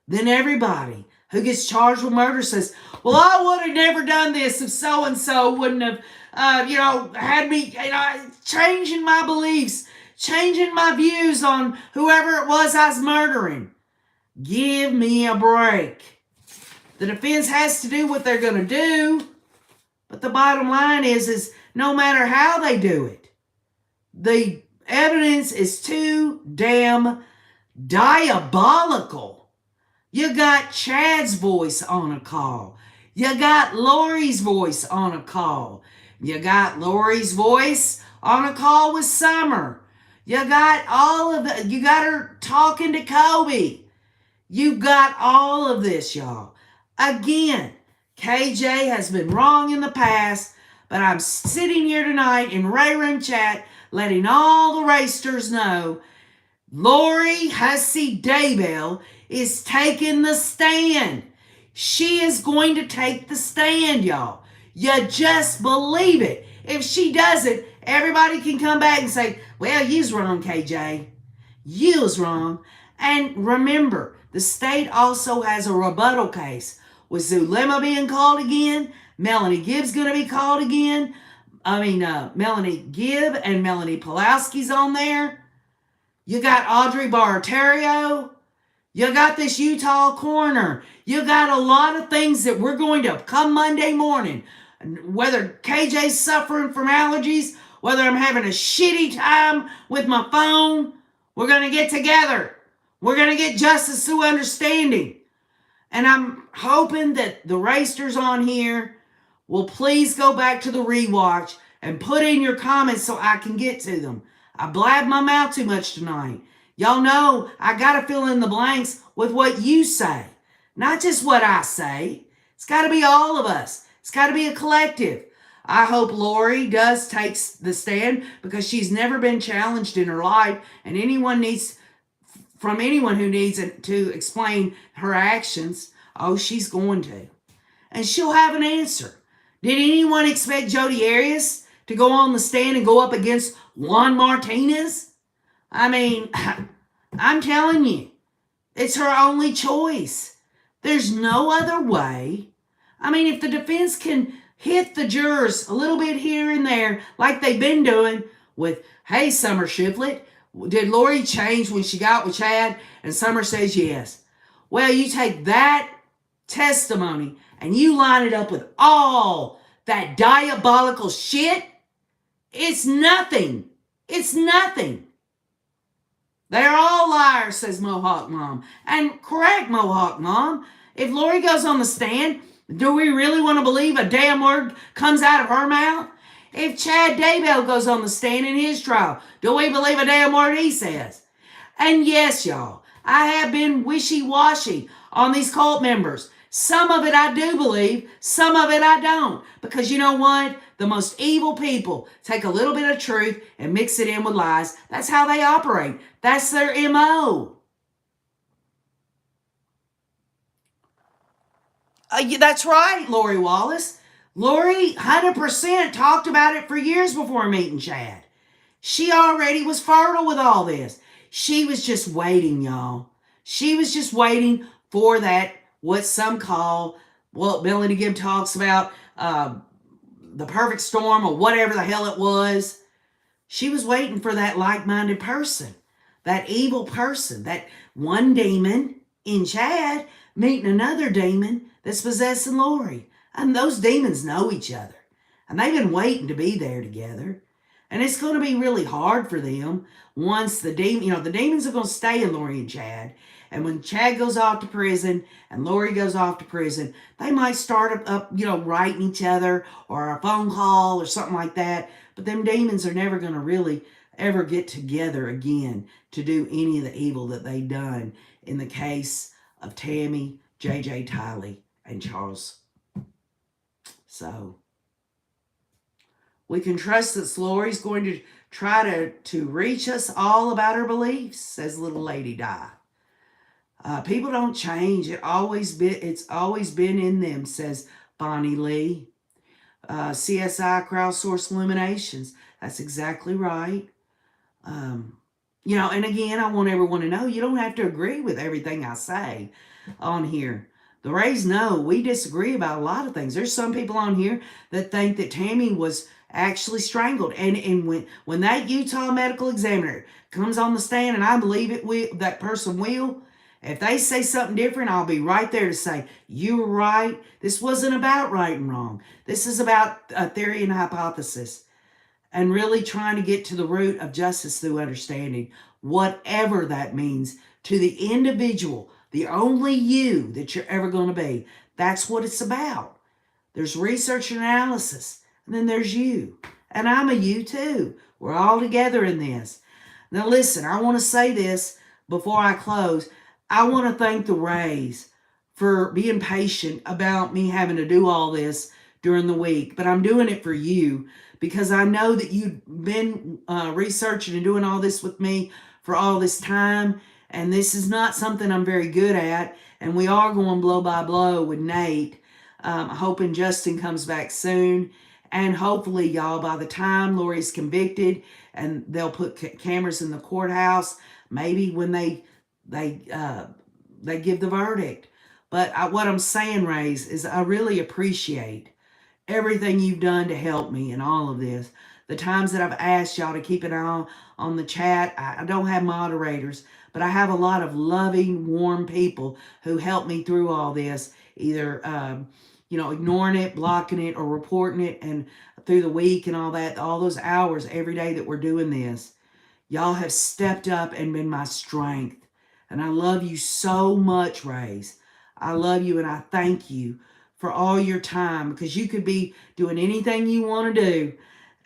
Speaker 1: then everybody who gets charged with murder says, well, I would have never done this if so-and-so wouldn't have, had me, changing my beliefs, changing my views on whoever it was I was murdering. Give me a break. The defense has to do what they're going to do. But the bottom line is no matter how they do it, the evidence is too damn diabolical. You got Chad's voice on a call. You got Lori's voice on a call. You got Lori's voice on a call with Summer. You got you got her talking to Kobe. You got all of this, y'all. Again, KJ has been wrong in the past, but I'm sitting here tonight in Ray Room Chat letting all the racers know Lori Hussey Daybell is taking the stand. She is going to take the stand, y'all. You just believe it. If she doesn't, everybody can come back and say, well, you's wrong, KJ. You's wrong. And remember, the state also has a rebuttal case with Zulema being called again. Melanie Gibb's going to be called again. Melanie Gibb and Melanie Pulowski's on there. You got Audrey Bartario. You got this Utah coroner. You got a lot of things that we're going to come Monday morning. Whether KJ's suffering from allergies, whether I'm having a shitty time with my phone, we're going to get together. We're going to get justice through understanding. And I'm hoping that the racers on here will please go back to the rewatch and put in your comments so I can get to them. I blabbed my mouth too much tonight. Y'all know I got to fill in the blanks with what you say, not just what I say. It's got to be all of us. It's got to be a collective. I hope Lori does take the stand because she's never been challenged in her life, and anyone who needs to explain her actions, oh, she's going to. And she'll have an answer. Did anyone expect Jodi Arias to go on the stand and go up against Juan Martinez? I'm telling you, it's her only choice. There's no other way. If the defense can hit the jurors a little bit here and there, like they've been doing with, hey, Summer Shiflett, did Lori change when she got with Chad? And Summer says yes. Well, you take that testimony and you line it up with all that diabolical shit, it's nothing. It's nothing. They're all liars, says Mohawk Mom. And correct, Mohawk Mom. If Lori goes on the stand, do we really want to believe a damn word comes out of her mouth? If Chad Daybell goes on the stand in his trial, do we believe a damn word he says? And yes, y'all, I have been wishy-washy on these cult members. Some of it I do believe, some of it I don't. Because you know what? The most evil people take a little bit of truth and mix it in with lies. That's how they operate. That's their MO. That's right, Lori Wallace. Lori 100% talked about it for years before meeting Chad. She already was fertile with all this. She was just waiting, y'all. She was just waiting for that, what some call, what Melanie Gibb talks about, the perfect storm or whatever the hell it was. She was waiting for that like-minded person, that evil person, that one demon in Chad meeting another demon that's possessing Lori. And those demons know each other. And they've been waiting to be there together. And it's going to be really hard for them once the demons are going to stay in Lori and Chad. And when Chad goes off to prison and Lori goes off to prison, they might start up writing each other or a phone call or something like that. But them demons are never going to really ever get together again to do any of the evil that they've done in the case of Tammy, J.J. Tiley, and Charles. So we can trust that Lori's going to try to reach us all about her beliefs, says little Lady Di. People don't change. It's always been in them, says Bonnie Lee. CSI Crowdsource Illuminations. That's exactly right. And again, I want everyone to know you don't have to agree with everything I say on here. The Rays know we disagree about a lot of things. There's some people on here that think that Tammy was actually strangled. And when that Utah medical examiner comes on the stand, and I believe that person will, if they say something different, I'll be right there to say, you were right. This wasn't about right and wrong. This is about a theory and hypothesis. And really trying to get to the root of justice through understanding, whatever that means to the individual, the only you that you're ever going to be. That's what it's about. There's research and analysis, and then there's you. And I'm a you too. We're all together in this. Now listen, I want to say this before I close. I want to thank the Rays for being patient about me having to do all this during the week, but I'm doing it for you because I know that you've been researching and doing all this with me for all this time, and this is not something I'm very good at, and we are going blow by blow with Nate. Hoping Justin comes back soon, and hopefully, y'all, by the time Lori's convicted and they'll put cameras in the courthouse, maybe when they uh, they give the verdict. But what I'm saying, Rays, is I really appreciate everything you've done to help me in all of this. The times that I've asked y'all to keep an eye on the chat, I don't have moderators, but I have a lot of loving, warm people who help me through all this, either ignoring it, blocking it, or reporting it, and through the week and all that, all those hours every day that we're doing this. Y'all have stepped up and been my strength. And I love you so much, Rays. I love you and I thank you for all your time because you could be doing anything you want to do.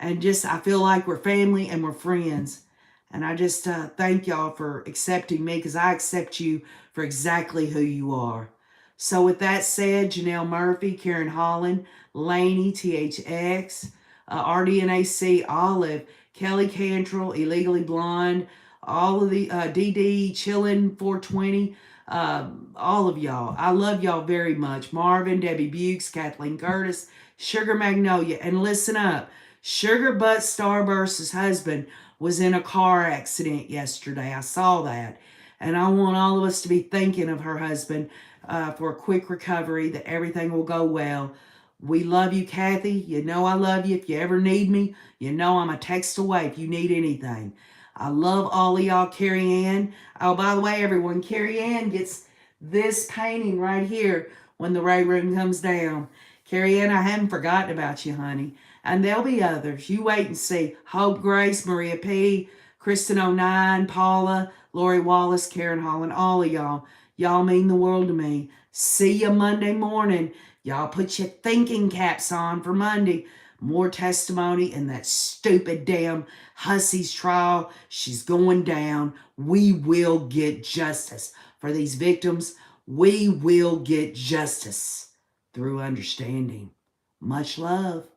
Speaker 1: And just, I feel like we're family and we're friends. And I just thank y'all for accepting me because I accept you for exactly who you are. So with that said, Janelle Murphy, Karen Holland, Laney, THX, RDNAC, Olive, Kelly Cantrell, Illegally Blonde, all of the DD, Chillin' 420, all of y'all. I love y'all very much. Marvin, Debbie Bukes, Kathleen Curtis, Sugar Magnolia. And listen up, Sugar Butt Starburst's husband was in a car accident yesterday. I saw that. And I want all of us to be thinking of her husband for a quick recovery, that everything will go well. We love you, Kathy. You know I love you. If you ever need me, you know I'm a text away if you need anything. I love all of y'all. Carrie Ann. Oh, by the way, everyone, Carrie Ann gets this painting right here when the Ray Room comes down. Carrie Ann, I haven't forgotten about you, honey. And there'll be others. You wait and see. Hope Grace, Maria P., Kristen 09, Paula, Lori Wallace, Karen Holland, all of y'all. Y'all mean the world to me. See you Monday morning. Y'all put your thinking caps on for Monday. More testimony in that stupid damn Hussey's trial. She's going down. We will get justice for these victims. We will get justice through understanding. Much love.